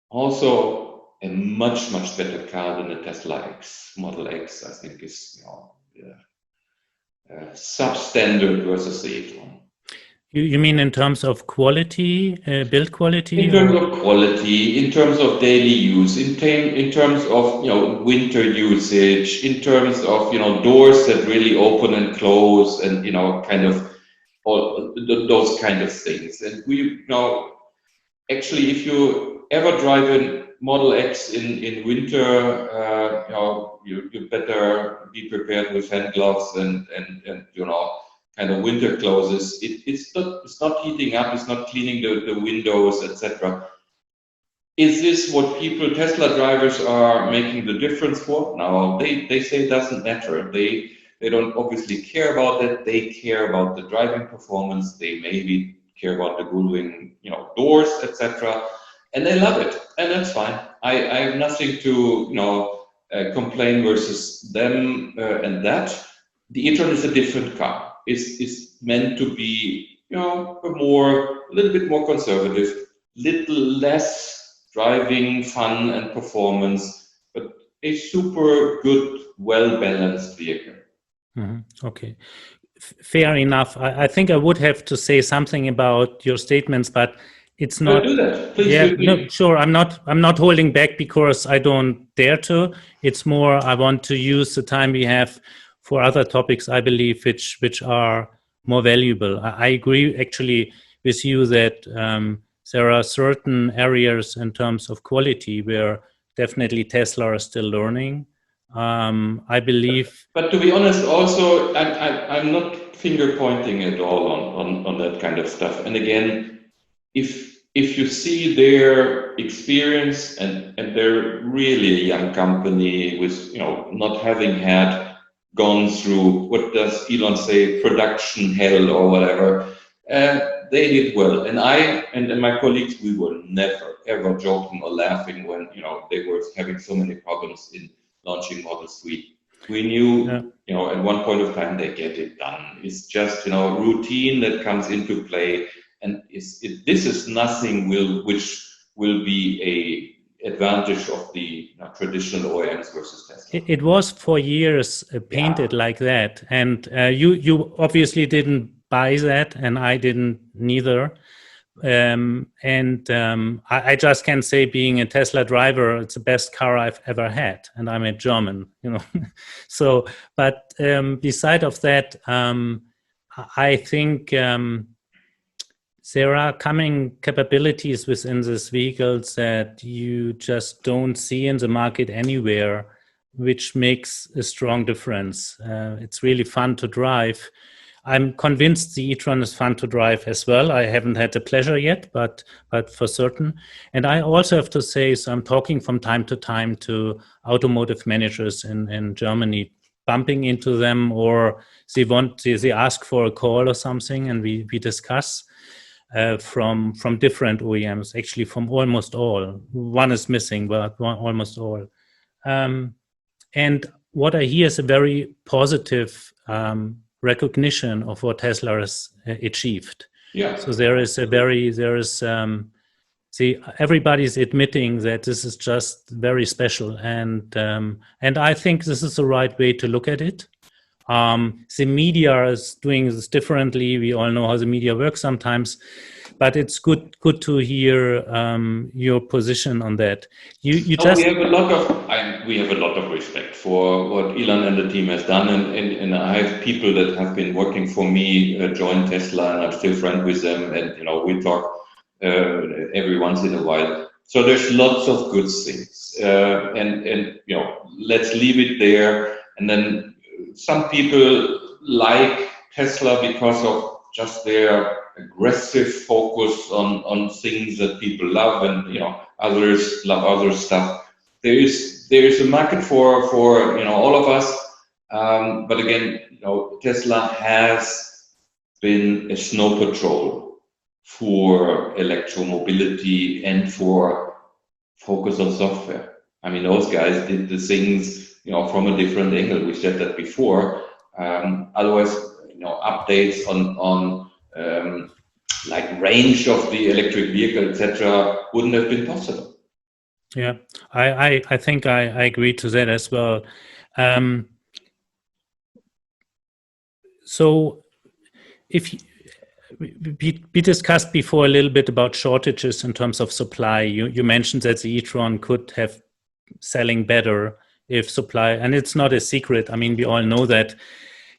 Speaker 2: also a much better car than the Tesla X Model X. I think is substandard versus the e-tron.
Speaker 1: You mean in terms of quality, build quality?
Speaker 2: In terms of quality, in terms of daily use, in terms of winter usage, in terms of doors that really open and close, and kind of all those kind of things. And we actually, if you ever drive a Model X in winter, you better be prepared with hand gloves and kind of winter clothes. It's not heating up, it's not cleaning the windows, etc. Is this what Tesla drivers are making the difference for? No, they say it doesn't matter. They don't obviously care about that. They care about the driving performance. They maybe care about the Gullwing, doors, etc. And they love it, and that's fine. I have nothing to complain versus them and that. The e-tron is a different car. It's meant to be a little bit more conservative, little less driving fun and performance, but a super good, well balanced vehicle.
Speaker 1: Mm-hmm. Okay, fair enough. I think I would have to say something about your statements, but it's not.
Speaker 2: Do that. Please.
Speaker 1: No, sure. I'm not holding back because I don't dare to. It's more I want to use the time we have for other topics, I believe, which are more valuable. I agree actually with you that there are certain areas in terms of quality where definitely Tesla are still learning. I believe.
Speaker 2: But to be honest, also, I'm not finger pointing at all on that kind of stuff. And again, if you see their experience, and they're really a young company with, not having gone through, what does Elon say, production hell or whatever. They did well, and I and my colleagues, we were never ever joking or laughing when they were having so many problems in launching Model 3. We knew, at one point of time they get it done. It's just routine that comes into play, and this is nothing which will be a advantage of the traditional OEMs versus Tesla.
Speaker 1: It was for years painted like that, and you obviously didn't buy that, and I didn't neither. I just can say, being a Tesla driver, it's the best car I've ever had, and I'm a German, So, but beside of that, I think there are coming capabilities within these vehicles that you just don't see in the market anywhere, which makes a strong difference. It's really fun to drive. I'm convinced the e-tron is fun to drive as well. I haven't had the pleasure yet, but for certain. And I also have to say, so I'm talking from time to time to automotive managers in Germany, bumping into them, or they ask for a call or something, and we discuss from different OEMs, actually from almost all. One is missing, but almost all. And what I hear is a very positive recognition of what Tesla has achieved.
Speaker 2: Yeah.
Speaker 1: So everybody's admitting that this is just very special, and I think this is the right way to look at it. The media is doing this differently. We all know how the media works sometimes, but it's good to hear your position on that. We
Speaker 2: have a lot of respect for what Elon and the team has done, and I have people that have been working for me join Tesla, and I'm still friends with them, and we talk every once in a while. So there's lots of good things, and let's leave it there. And then some people like Tesla because of just their aggressive focus on things that people love, and others love other stuff. There is a market for all of us, but again, Tesla has been a snow patrol for electromobility and for focus on software. I mean, those guys did the things from a different angle. We said that before. Otherwise, updates on like range of the electric vehicle, etc., wouldn't have been possible.
Speaker 1: Yeah, I think I agree to that as well. So if we discussed before a little bit about shortages in terms of supply. You mentioned that the e-tron could have selling better if supply, and it's not a secret. I mean, we all know that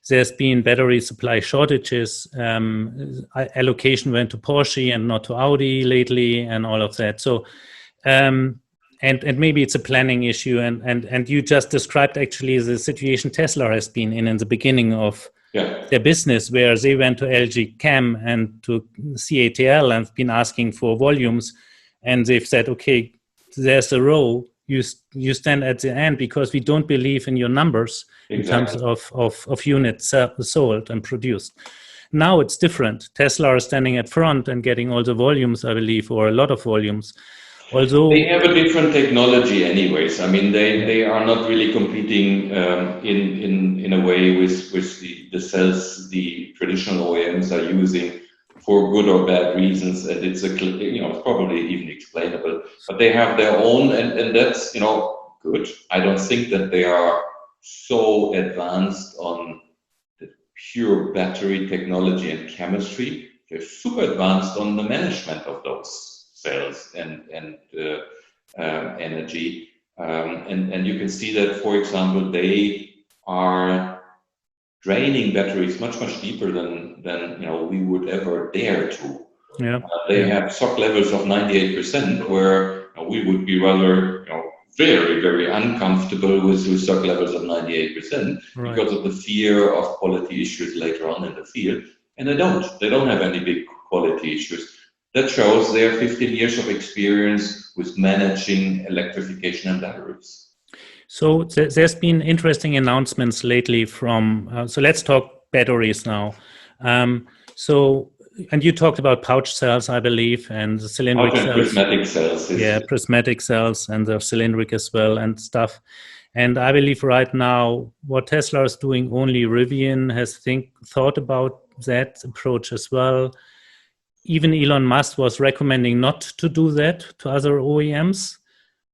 Speaker 1: there's been battery supply shortages. Allocation went to Porsche and not to Audi lately, and all of that. So, and maybe it's a planning issue. And you just described actually the situation Tesla has been in the beginning of their business, where they went to LG Chem and to CATL and been asking for volumes, and they've said, okay, there's a row. You stand at the end because we don't believe in your numbers in terms of units sold and produced. Now it's different. Tesla are standing at front and getting all the volumes, I believe, or a lot of volumes. Although
Speaker 2: they have a different technology anyways. I mean, they are not really competing in a way with the cells the traditional OEMs are using for good or bad reasons, and it's it's probably even explainable. But they have their own, and that's good. I don't think that they are so advanced on the pure battery technology and chemistry. They're super advanced on the management of those cells and energy, and you can see that, for example, they are draining batteries much deeper than we would ever dare to. They have stock levels of 98%, where we would be rather very uncomfortable with stock levels of 98% because of the fear of quality issues later on in the field. And they don't have any big quality issues. that shows their 15 years of experience with managing electrification and batteries.
Speaker 1: So there's been interesting announcements lately from, so let's talk batteries now. And you talked about pouch cells, I believe, and the cylindric cells.
Speaker 2: Prismatic cells.
Speaker 1: Yeah, prismatic cells, and the cylindric as well and stuff. And I believe right now what Tesla is doing, only Rivian has thought about that approach as well. Even Elon Musk was recommending not to do that to other OEMs,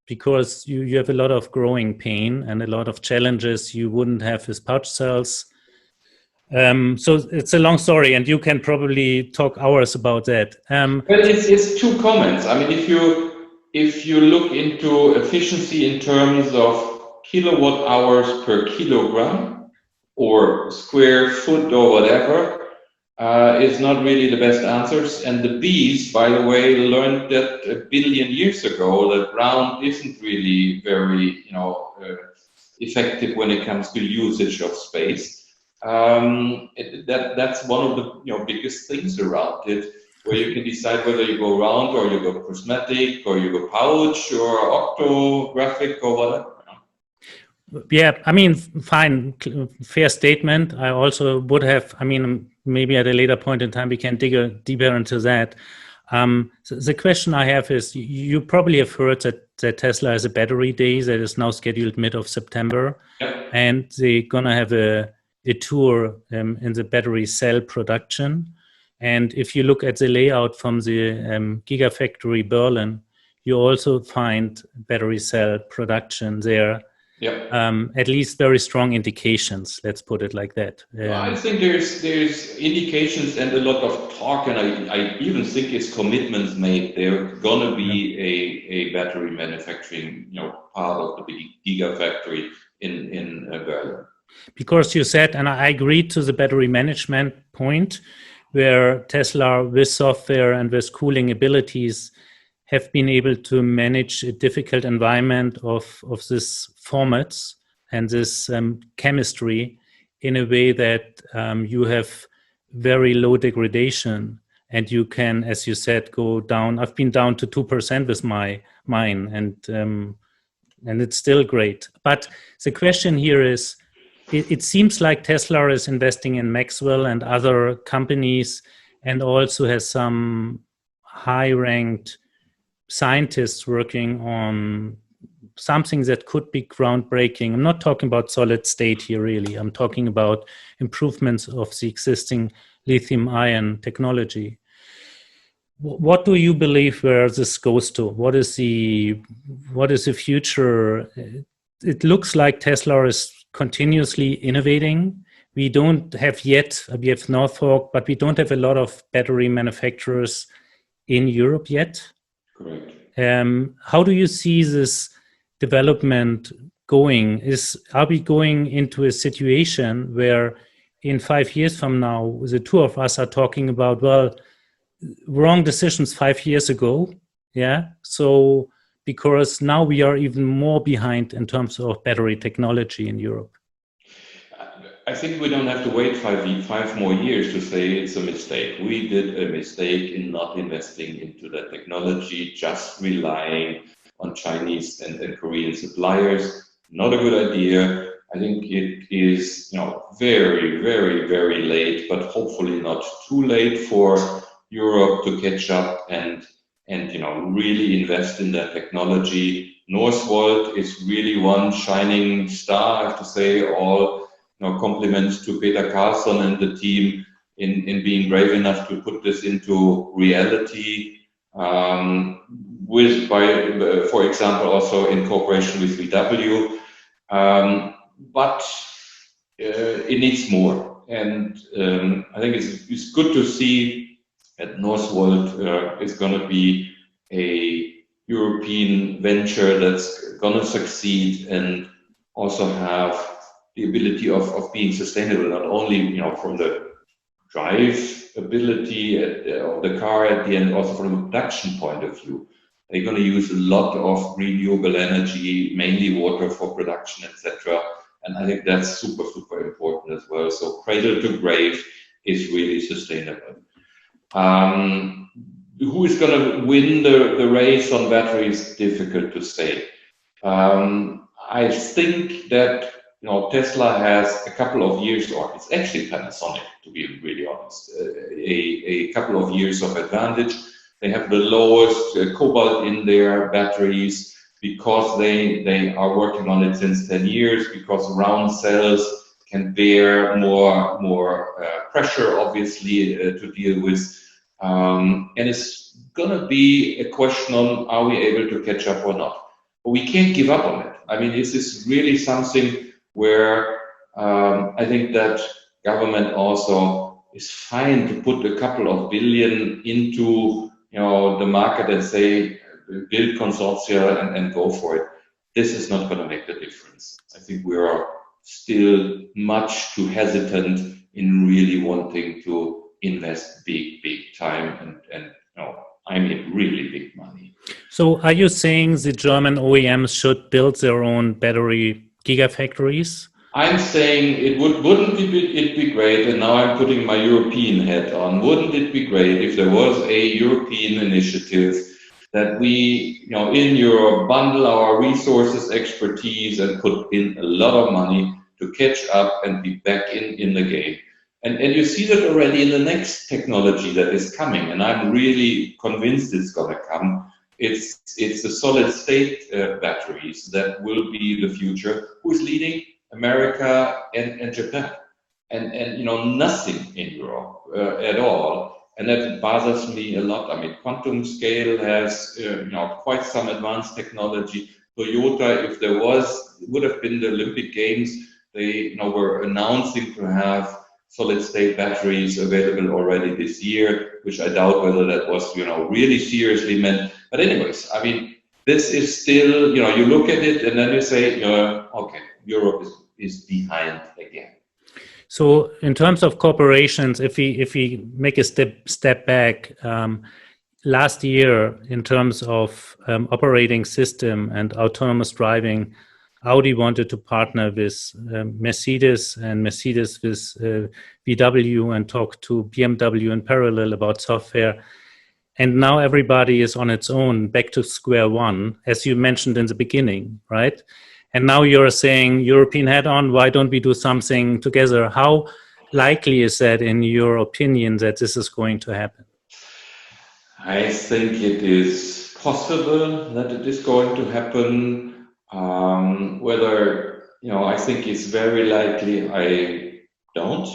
Speaker 1: because you have a lot of growing pain and a lot of challenges you wouldn't have with pouch cells. So it's a long story, and you can probably talk hours about that.
Speaker 2: But it's two comments. I mean, if you look into efficiency in terms of kilowatt hours per kilogram or square foot or whatever, is not really the best answers. And the bees, by the way, learned that 1 billion years ago that ground isn't really very, effective when it comes to usage of space. That's one of the biggest things around it, where you can decide whether you go round or you go prismatic or you go pouch or octographic or whatever.
Speaker 1: Yeah, I mean, fine, fair statement. I also would have, I mean, maybe at a later point in time we can dig deeper into that. So the question I have is, you probably have heard that Tesla has a battery day that is now scheduled mid of September.
Speaker 2: Yep.
Speaker 1: And they're gonna have a tour in the battery cell production. And if you look at the layout from the Gigafactory Berlin, you also find battery cell production there.
Speaker 2: Yep.
Speaker 1: At least very strong indications, let's put it like that.
Speaker 2: I think there's indications and a lot of talk, and I even think it's commitments made. There's gonna be a battery manufacturing part of the big Gigafactory in Berlin.
Speaker 1: Because you said, and I agreed to the battery management point, where Tesla with software and with cooling abilities have been able to manage a difficult environment of this formats and this chemistry in a way that you have very low degradation, and you can, as you said, go down. I've been down to 2% with mine, and it's still great. But the question here is, it seems like Tesla is investing in Maxwell and other companies, and also has some high-ranked scientists working on something that could be groundbreaking. I'm not talking about solid state here, really. I'm talking about improvements of the existing lithium-ion technology. What do you believe where this goes to? What is the future? It looks like Tesla is continuously innovating. We don't have yet, we have Norfolk, but we don't have a lot of battery manufacturers in Europe yet.
Speaker 2: Correct.
Speaker 1: How do you see this development going? Are we going into a situation where in 5 years from now, the two of us are talking about, well, wrong decisions 5 years ago, yeah? So, because now we are even more behind in terms of battery technology in Europe.
Speaker 2: I think we don't have to wait 5 more years to say it's a mistake. We did a mistake in not investing into that technology, just relying on Chinese and Korean suppliers. Not a good idea. I think it is, very, very, very late, but hopefully not too late for Europe to catch up and really invest in that technology. Northvolt is really one shining star, I have to say. All compliments to Peter Carlson and the team in being brave enough to put this into reality. For example, also in cooperation with VW. But it needs more, and I think it's good to see that Northvolt is going to be a European venture that's going to succeed and also have the ability of being sustainable, not only from the drive ability of the car at the end, also from a production point of view. They're going to use a lot of renewable energy, mainly water for production, etc. And I think that's super, super important as well. So cradle to grave is really sustainable. who is going to win the race on batteries? Difficult to say. I think that Tesla has a couple of years, or it's actually Panasonic, to be really honest, a couple of years of advantage. They have the lowest cobalt in their batteries because they are working on it since 10 years, because round cells can bear more pressure, obviously, to deal with. And it's going to be a question on, are we able to catch up or not? But we can't give up on it. I mean, this is really something where I think that government also is fine to put a couple of billion into the market and say, build consortia and go for it. This is not going to make the difference. I think we are still much too hesitant in really wanting to invest big time and I mean really big money.
Speaker 1: So are you saying the German OEMs should build their own battery gigafactories?
Speaker 2: I'm saying wouldn't it be great, and now I'm putting my European hat on, wouldn't it be great if there was a European initiative that we, in Europe, bundle our resources, expertise, and put in a lot of money to catch up and be back in the game. And you see that already in the next technology that is coming, and I'm really convinced it's going to come. It's the solid state batteries that will be the future. Who's leading? America and Japan, and nothing in Europe at all, and that bothers me a lot. I mean, quantum scale has quite some advanced technology. Toyota, if there would have been the Olympic Games, they were announcing to have solid state batteries available already this year, which I doubt whether that was really seriously meant. But anyways, I mean, this is still, you look at it and then you say, okay, Europe is behind again.
Speaker 1: So in terms of corporations, if we make a step back, last year in terms of operating system and autonomous driving, Audi wanted to partner with Mercedes and Mercedes with VW and talk to BMW in parallel about software. And now everybody is on its own, back to square one, as you mentioned in the beginning, right? And now you're saying, European head-on, why don't we do something together? How likely is that, in your opinion, that this is going to happen?
Speaker 2: I think it is possible that it is going to happen. Whether, I think it's very likely, I don't,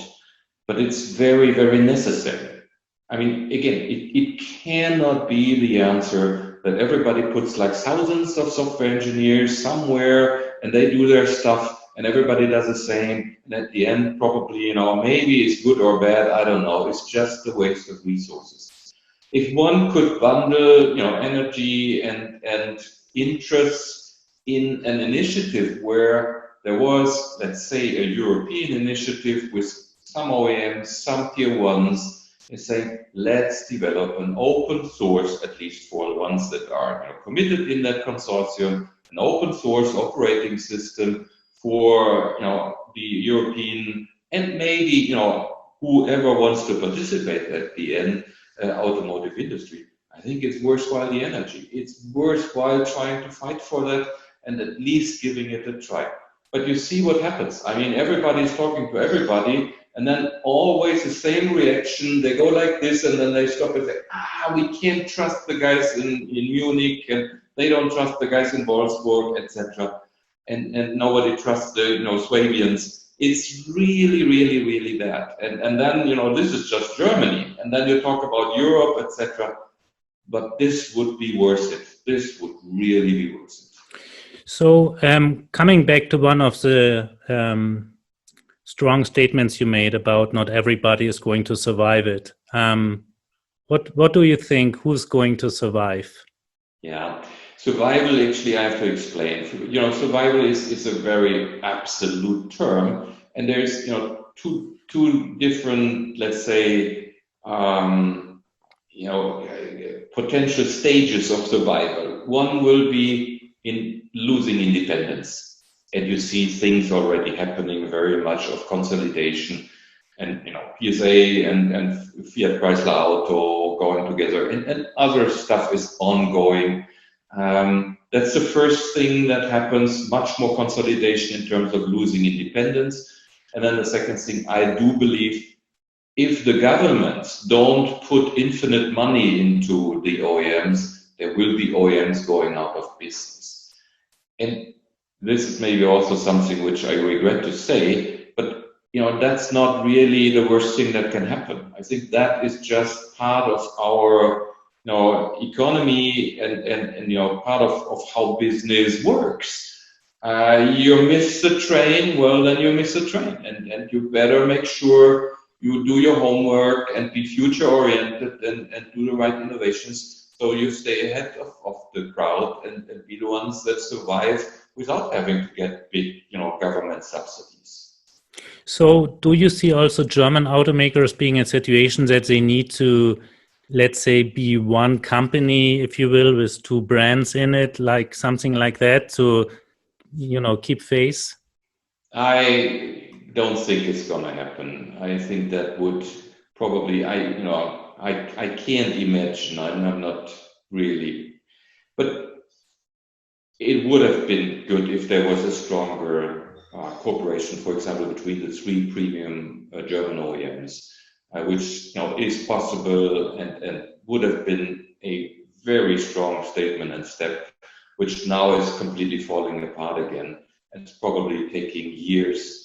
Speaker 2: but it's very, very necessary. I mean, again, it cannot be the answer that everybody puts like thousands of software engineers somewhere and they do their stuff and everybody does the same. And at the end, probably, maybe it's good or bad, I don't know. It's just a waste of resources. If one could bundle, energy and interests in an initiative where there was, let's say, a European initiative with some OEMs, some tier ones, and say, let's develop an open source, at least for the ones that are committed in that consortium, an open source operating system for the European and maybe whoever wants to participate at the end, automotive industry. I think it's worthwhile the energy. It's worthwhile trying to fight for that and at least giving it a try. But you see what happens. I mean, everybody's talking to everybody, and then always the same reaction. They go like this, and then they stop and say, we can't trust the guys in Munich, and they don't trust the guys in Wolfsburg, etc. And nobody trusts the Swabians. It's really, really, really bad. And then, this is just Germany. And then you talk about Europe, etc. But this would be worth it. This would really be worth it.
Speaker 1: So coming back to one of the strong statements you made about not everybody is going to survive it. What do you think? Who's going to survive?
Speaker 2: Yeah, survival, actually, I have to explain. Survival is a very absolute term. And there's, two different, let's say, potential stages of survival. One will be in losing independence. And you see things already happening, very much of consolidation. and PSA and Fiat Chrysler Auto going together, and other stuff is ongoing. That's the first thing that happens, much more consolidation in terms of losing independence. And then the second thing, I do believe if the governments don't put infinite money into the OEMs, there will be OEMs going out of business. And this is maybe also something which I regret to say, but that's not really the worst thing that can happen. I think that is just part of our economy and part of how business works. You miss the train, well, then you miss the train, and you better make sure you do your homework and be future oriented and do the right innovations so you stay ahead of the crowd and be the ones that survive without having to get big government subsidies.
Speaker 1: So do you see also German automakers being in situations that they need to, let's say, be one company, if you will, with two brands in it, like something like that, to keep face?
Speaker 2: I don't think it's going to happen. I think that would probably, I can't imagine, I'm not really, but it would have been good if there was a stronger cooperation, for example, between the three premium German OEMs, which is possible and would have been a very strong statement and step, which now is completely falling apart again. And it's probably taking years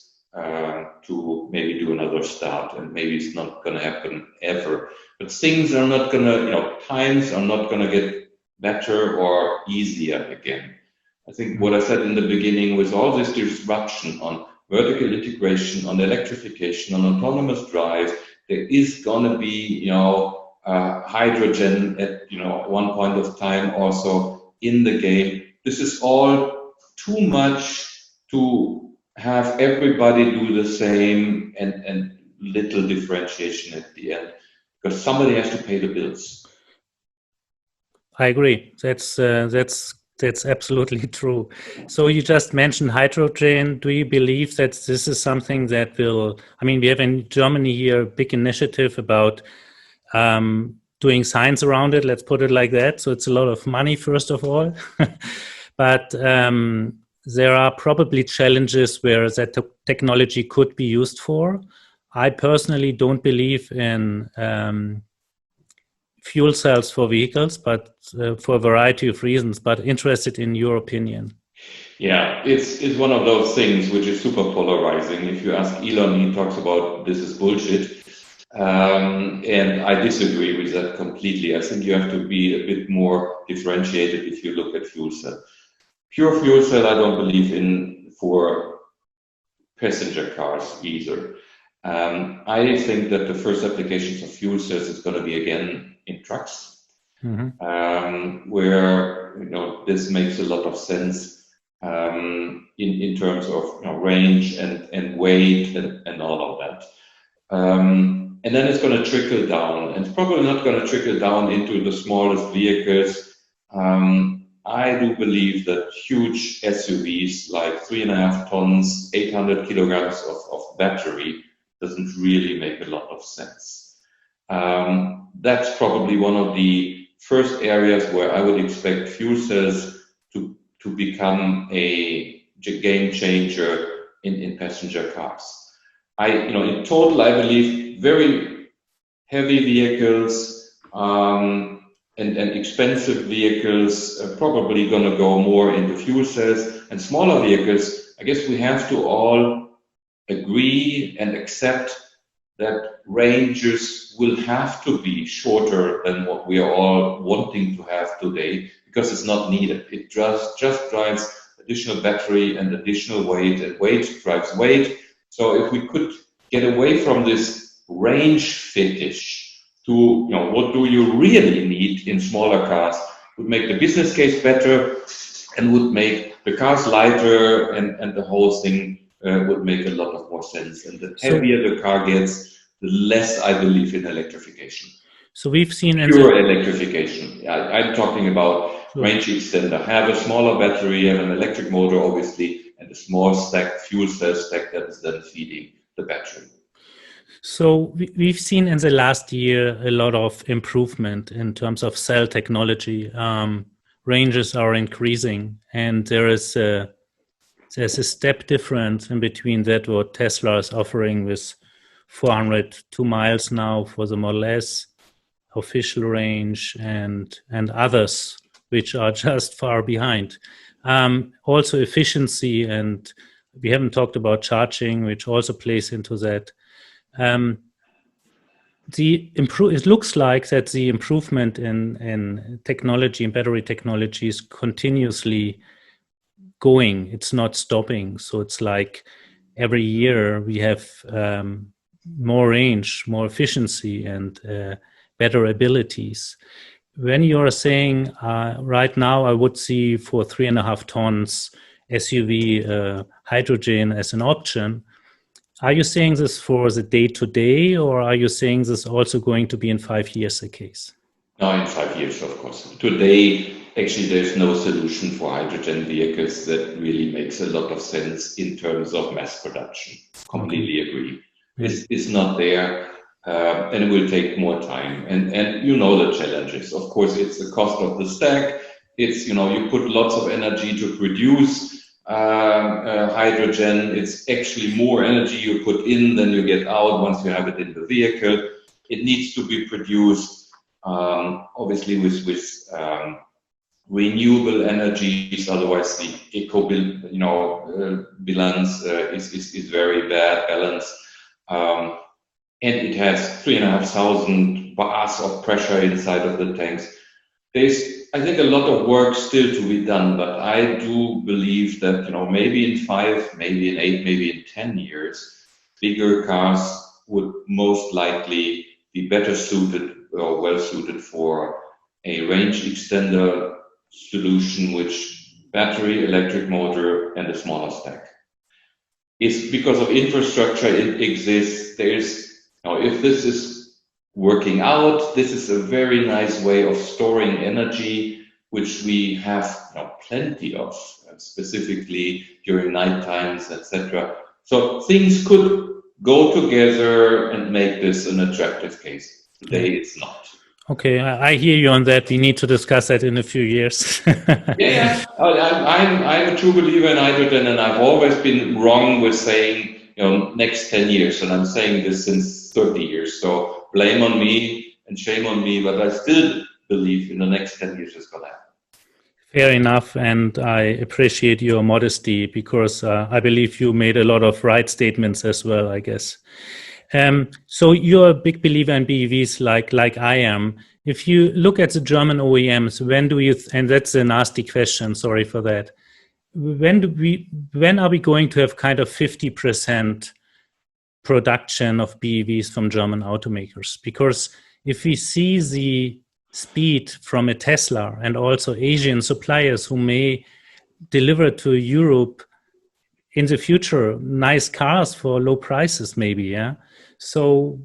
Speaker 2: to maybe do another start, and maybe it's not going to happen ever. But things are not going to, times are not going to get better or easier again. I think what I said in the beginning, with all this disruption on vertical integration, on electrification, on autonomous drive, there is going to be, hydrogen at, one point of time also in the game. This is all too much to have everybody do the same and little differentiation at the end, because somebody has to pay the bills.
Speaker 1: I agree. That's absolutely true. So you just mentioned hydrogen. Do you believe that this is something that will, we have in Germany here a big initiative about doing science around it, let's put it like that. So it's a lot of money, first of all. But there are probably challenges where that technology could be used for. I personally don't believe in fuel cells for vehicles, but for a variety of reasons, but interested in your opinion.
Speaker 2: Yeah, it's one of those things which is super polarizing. If you ask Elon, he talks about this is bullshit. And I disagree with that completely. I think you have to be a bit more differentiated if you look at fuel cell. Pure fuel cell, I don't believe in for passenger cars either. I think that the first applications of fuel cells is going to be again in trucks, where this makes a lot of sense in terms of range and weight and all of that. And then it's going to trickle down, and it's probably not going to trickle down into the smallest vehicles. I do believe that huge SUVs like 3.5 tons, 800 kilograms of battery doesn't really make a lot of sense. That's probably one of the first areas where I would expect fuel cells to become a game changer in passenger cars. In total, I believe very heavy vehicles and expensive vehicles are probably going to go more into fuel cells, and smaller vehicles, I guess we have to all agree and accept that ranges will have to be shorter than what we are all wanting to have today, because it's not needed. It just drives additional battery and additional weight, and weight drives weight. So if we could get away from this range fetish to, what do you really need in smaller cars, would make the business case better and would make the cars lighter, and the whole thing would make a lot of more sense. And the heavier the car gets, the less I believe in electrification.
Speaker 1: So we've seen
Speaker 2: pure electrification. I'm talking about range extender. Have a smaller battery, have an electric motor, obviously, and a small stack, fuel cell stack that is then feeding the battery.
Speaker 1: So we've seen in the last year a lot of improvement in terms of cell technology. Ranges are increasing, and there's a step difference in between that what Tesla is offering with 402 miles now for the Model S official range, and others which are just far behind. Also efficiency, and we haven't talked about charging, which also plays into that. It looks like that the improvement in technology and battery technology is continuously going. It's not stopping. So it's like every year we have more range, more efficiency, and better abilities. When you're saying right now, I would see for 3.5 tons SUV hydrogen as an option. Are you saying this for the day-to-day, or are you saying this also going to be in 5 years the case?
Speaker 2: No, in 5 years, of course. Today, actually, there's no solution for hydrogen vehicles that really makes a lot of sense in terms of mass production. Completely agree. It's not there, and it will take more time. And you know the challenges. Of course, it's the cost of the stack. It's, you put lots of energy to produce hydrogen. It's actually more energy you put in than you get out once you have it in the vehicle. It needs to be produced obviously with renewable energies, otherwise the eco balance is very bad balance. And it has 3,500 bars of pressure inside of the tanks. There's, I think, a lot of work still to be done, but I do believe that, maybe in 5, maybe in 8, maybe in 10 years, bigger cars would most likely be better suited or well suited for a range extender solution, which battery, electric motor, and a smaller stack. It's because of infrastructure it exists. If this is working out, this is a very nice way of storing energy, which we have plenty of, specifically during night times, etc. So things could go together and make this an attractive case. Today it's not.
Speaker 1: Okay, I hear you on that. We need to discuss that in a few years.
Speaker 2: Yeah, I'm a true believer in hydrogen, and I've always been wrong with saying next 10 years, and I'm saying this since 30 years. So blame on me and shame on me, but I still believe in the next 10 years it's going to happen.
Speaker 1: Fair enough, and I appreciate your modesty, because I believe you made a lot of right statements as well, I guess. So you're a big believer in BEVs like I am. If you look at the German OEMs, when do you, and that's a nasty question, sorry for that, when are we going to have kind of 50% production of BEVs from German automakers? Because if we see the speed from a Tesla and also Asian suppliers who may deliver to Europe in the future nice cars for low prices, maybe, yeah. So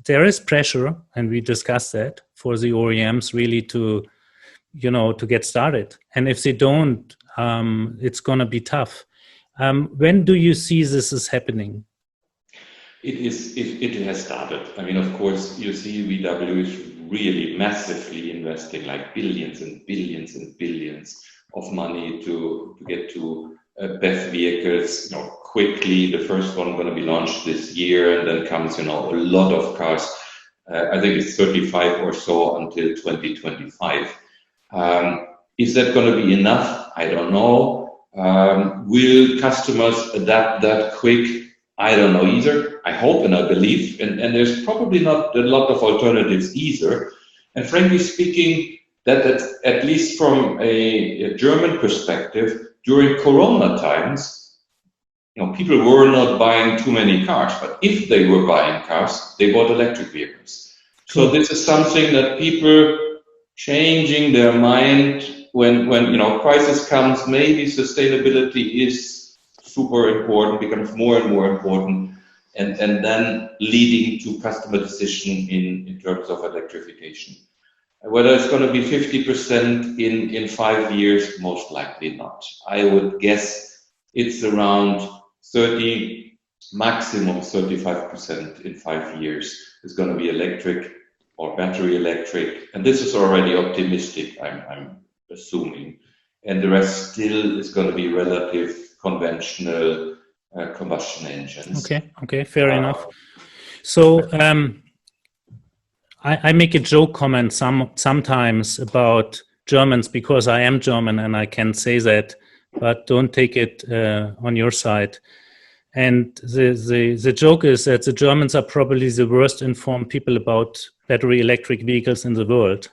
Speaker 1: there is pressure, and we discussed that, for the OEMs really to get started. And if they don't, it's going to be tough. When do you see this is happening?
Speaker 2: It has started. I mean, of course, you see VW is really massively investing like billions and billions and billions of money to get to BEV vehicles, quickly. The first one going to be launched this year, and then comes, a lot of cars. I think it's 35 or so until 2025. Is that going to be enough? I don't know. Will customers adapt that quick? I don't know either. I hope and I believe, and there's probably not a lot of alternatives either. And frankly speaking, that at least from a German perspective, during Corona times, people were not buying too many cars, but if they were buying cars, they bought electric vehicles. So this is something that people changing their mind when crisis comes. Maybe sustainability is super important, becomes more and more important, and then leading to customer decision in terms of electrification. Whether it's going to be 50% in 5 years, most likely not. I would guess it's around 30, maximum 35% in 5 years is going to be electric or battery electric. And this is already optimistic, I'm assuming. And the rest still is going to be relative conventional combustion engines.
Speaker 1: Okay, fair enough. So I make a joke comment sometimes about Germans because I am German and I can say that, but don't take it on your side. And the joke is that the Germans are probably the worst informed people about battery electric vehicles in the world,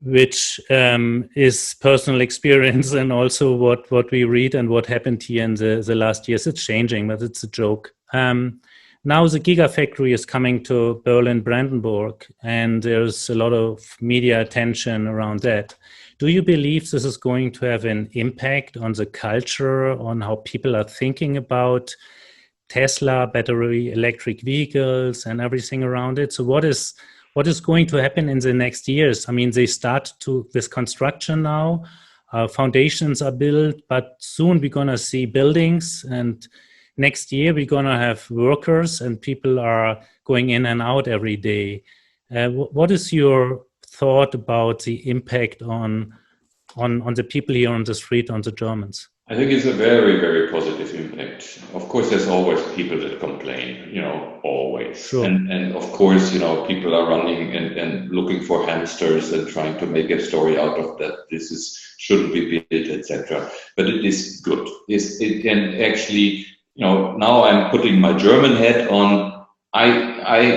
Speaker 1: which is personal experience and also what we read and what happened here in the last years. It's changing, but it's a joke. Now the Gigafactory is coming to Berlin-Brandenburg, and there's a lot of media attention around that. Do you believe this is going to have an impact on the culture, on how people are thinking about Tesla, battery electric vehicles, and everything around it? So what is going to happen in the next years? I mean, they start with construction now. Foundations are built, but soon we're going to see buildings, and next year we're going to have workers and people are going in and out every day. What is your thought about the impact on the people here on the street, on the Germans?
Speaker 2: I think it's a very, very positive impact. Of course, there's always people that complain, always.
Speaker 1: Sure.
Speaker 2: And of course, people are running and looking for hamsters and trying to make a story out of that. Shouldn't be built, etc. But it is good. And actually, now I'm putting my German hat on.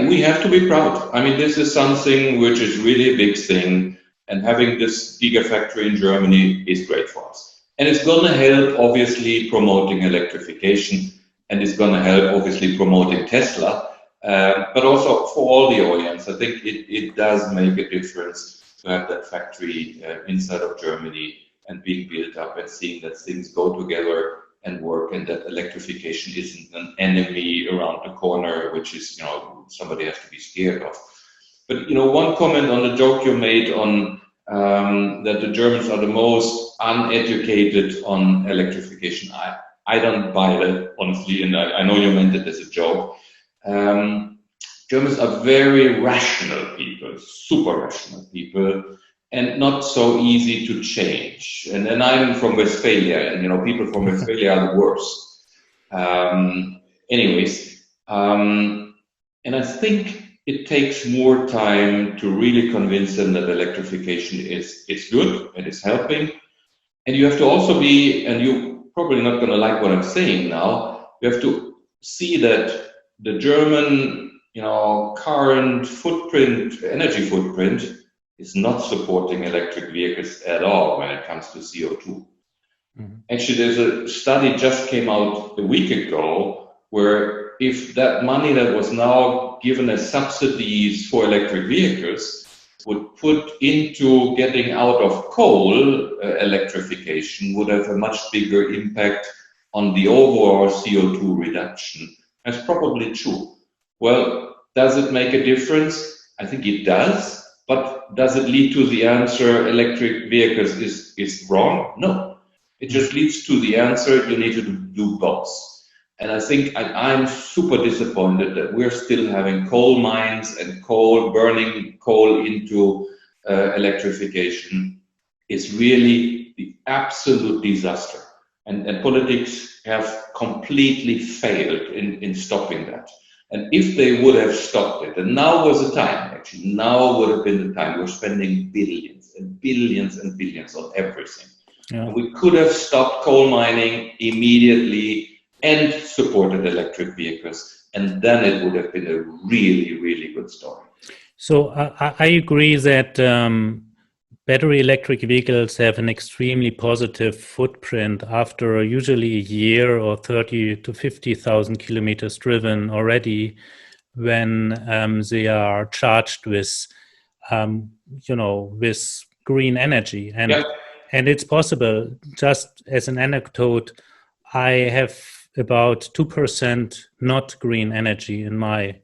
Speaker 2: We have to be proud. I mean, this is something which is really a big thing, and having this gigafactory in Germany is great for us. And it's going to help, obviously, promoting electrification, and it's going to help, obviously, promoting Tesla, but also for all the OEMs. I think it does make a difference to have that factory inside of Germany and being built up and seeing that things go together and work, and that electrification isn't an enemy around the corner, which is, somebody has to be scared of. But, one comment on the joke you made on that the Germans are the most uneducated on electrification. I don't buy that, honestly, and I know you meant it as a joke. Germans are very rational people, super rational people, and not so easy to change. And then I'm from Westphalia, and people from Westphalia are the worst. And I think it takes more time to really convince them that electrification is good and is helping. And you have to also be, and you're probably not going to like what I'm saying now, you have to see that the German, current footprint, energy footprint, is not supporting electric vehicles at all when it comes to CO2. Mm-hmm. Actually, there's a study just came out a week ago where if that money that was now given as subsidies for electric vehicles would put into getting out of coal, electrification would have a much bigger impact on the overall CO2 reduction. That's probably true. Well, does it make a difference? I think it does. But does it lead to the answer electric vehicles is wrong? No. It just leads to the answer you need to do both. And I think I'm super disappointed that we're still having coal mines and burning coal into electrification. Is really the absolute disaster. And politics have completely failed in stopping that. And if they would have stopped it, and now was the time, actually, now would have been the time. We're spending billions and billions and billions on everything. Yeah. And we could have stopped coal mining immediately and supported electric vehicles, and then it would have been a really, really good story.
Speaker 1: So I agree that battery electric vehicles have an extremely positive footprint after usually a year or 30 to 50,000 kilometers driven already, when they are charged with, with green energy. And, yeah. And it's possible. Just as an anecdote, I have about 2% not green energy in my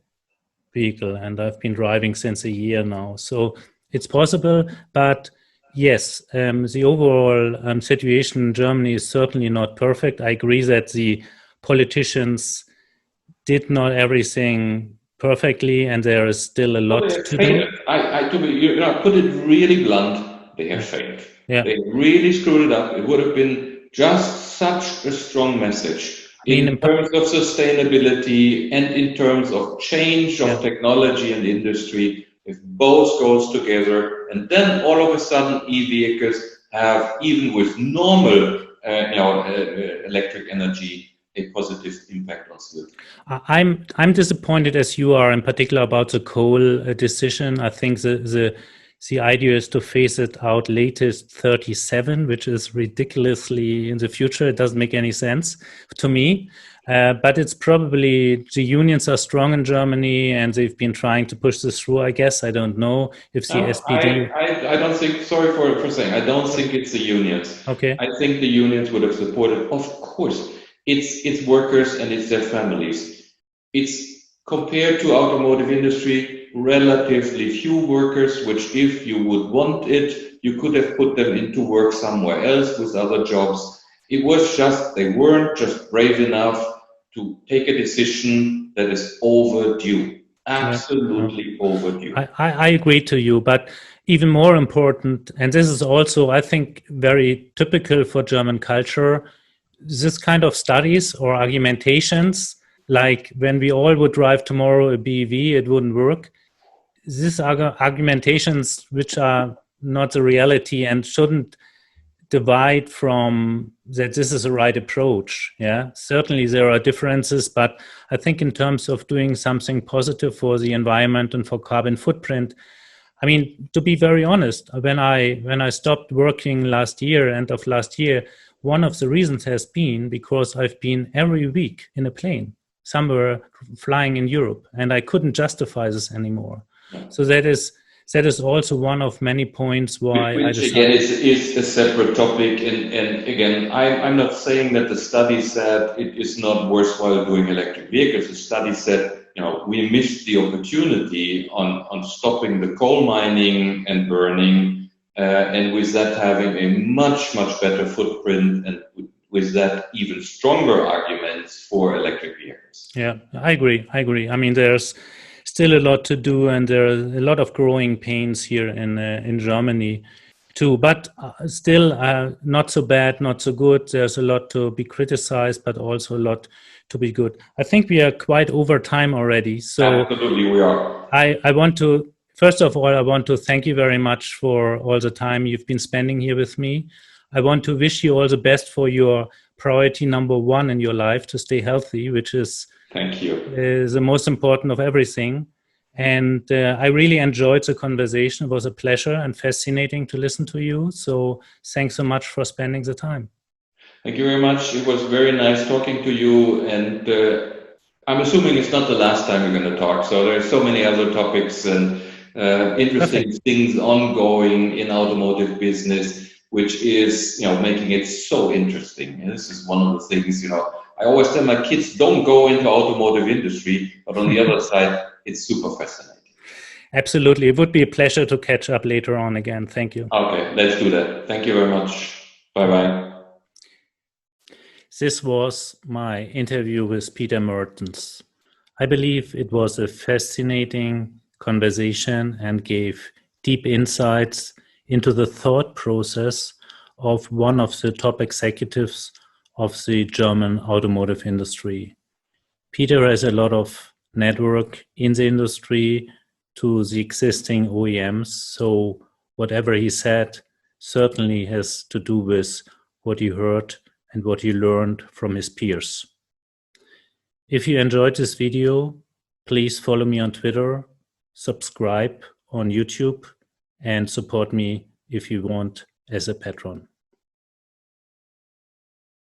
Speaker 1: vehicle, and I've been driving since a year now. So it's possible, but yes, the overall situation in Germany is certainly not perfect. I agree that the politicians did not everything perfectly, and there is still a lot to do.
Speaker 2: I put it really blunt. They have failed.
Speaker 1: Yeah.
Speaker 2: They really screwed it up. It would have been just such a strong message in terms of sustainability and in terms of change of technology and industry, if both goes together, and then all of a sudden e-vehicles have, even with normal electric energy, a positive impact on CO2.
Speaker 1: I'm disappointed, as you are, in particular about the coal decision. I think the idea is to phase it out latest 37, which is ridiculously in the future. It doesn't make any sense to me. But it's probably the unions are strong in Germany and they've been trying to push this through, I guess. I don't know if the SPD...
Speaker 2: I don't think, sorry for saying, I don't think it's the unions.
Speaker 1: Okay.
Speaker 2: I think the unions would have supported, of course. It's workers and it's their families. It's compared to automotive industry, relatively few workers, which if you would want it, you could have put them into work somewhere else with other jobs. It was just, they weren't just brave enough to take a decision that is overdue. Absolutely overdue.
Speaker 1: I agree to you, but even more important, and this is also, I think, very typical for German culture, this kind of studies or argumentations, like when we all would drive tomorrow a BEV, it wouldn't work. These are argumentations which are not the reality and shouldn't divide from that this is the right approach. Yeah, certainly there are differences, but I think in terms of doing something positive for the environment and for carbon footprint, I mean, to be very honest, when I stopped working last year, end of last year, one of the reasons has been because I've been every week in a plane somewhere flying in Europe, and I couldn't justify this anymore. So that is also one of many points why
Speaker 2: Which again is a separate topic, and again, I'm not saying that the study said it is not worthwhile doing electric vehicles. The study said, we missed the opportunity on stopping the coal mining and burning, and with that having a much better footprint, and with that even stronger arguments for electric vehicles.
Speaker 1: Yeah, I agree. I mean, there's still a lot to do, and there are a lot of growing pains here in Germany too. But still, not so bad, not so good. There's a lot to be criticized, but also a lot to be good. I think we are quite over time already. So
Speaker 2: absolutely, we are.
Speaker 1: I want to, first of all, I want to thank you very much for all the time you've been spending here with me. I want to wish you all the best for your priority number one in your life, to stay healthy, which is
Speaker 2: thank you.
Speaker 1: The most important of everything. And I really enjoyed the conversation. It was a pleasure and fascinating to listen to you. So thanks so much for spending the time.
Speaker 2: Thank you very much. It was very nice talking to you. And I'm assuming it's not the last time we're going to talk. So there's so many other topics and interesting things ongoing in automotive business, which is, making it so interesting. And this is one of the things, I always tell my kids, don't go into automotive industry, but on the other side, it's super fascinating.
Speaker 1: Absolutely. It would be a pleasure to catch up later on again. Thank you.
Speaker 2: Okay, let's do that. Thank you very much. Bye-bye.
Speaker 1: This was my interview with Peter Mertens. I believe it was a fascinating conversation and gave deep insights into the thought process of one of the top executives of the German automotive industry. Peter has a lot of network in the industry to the existing OEMs, so whatever he said certainly has to do with what he heard and what he learned from his peers. If you enjoyed this video, please follow me on Twitter, subscribe on YouTube, and support me if you want as a patron.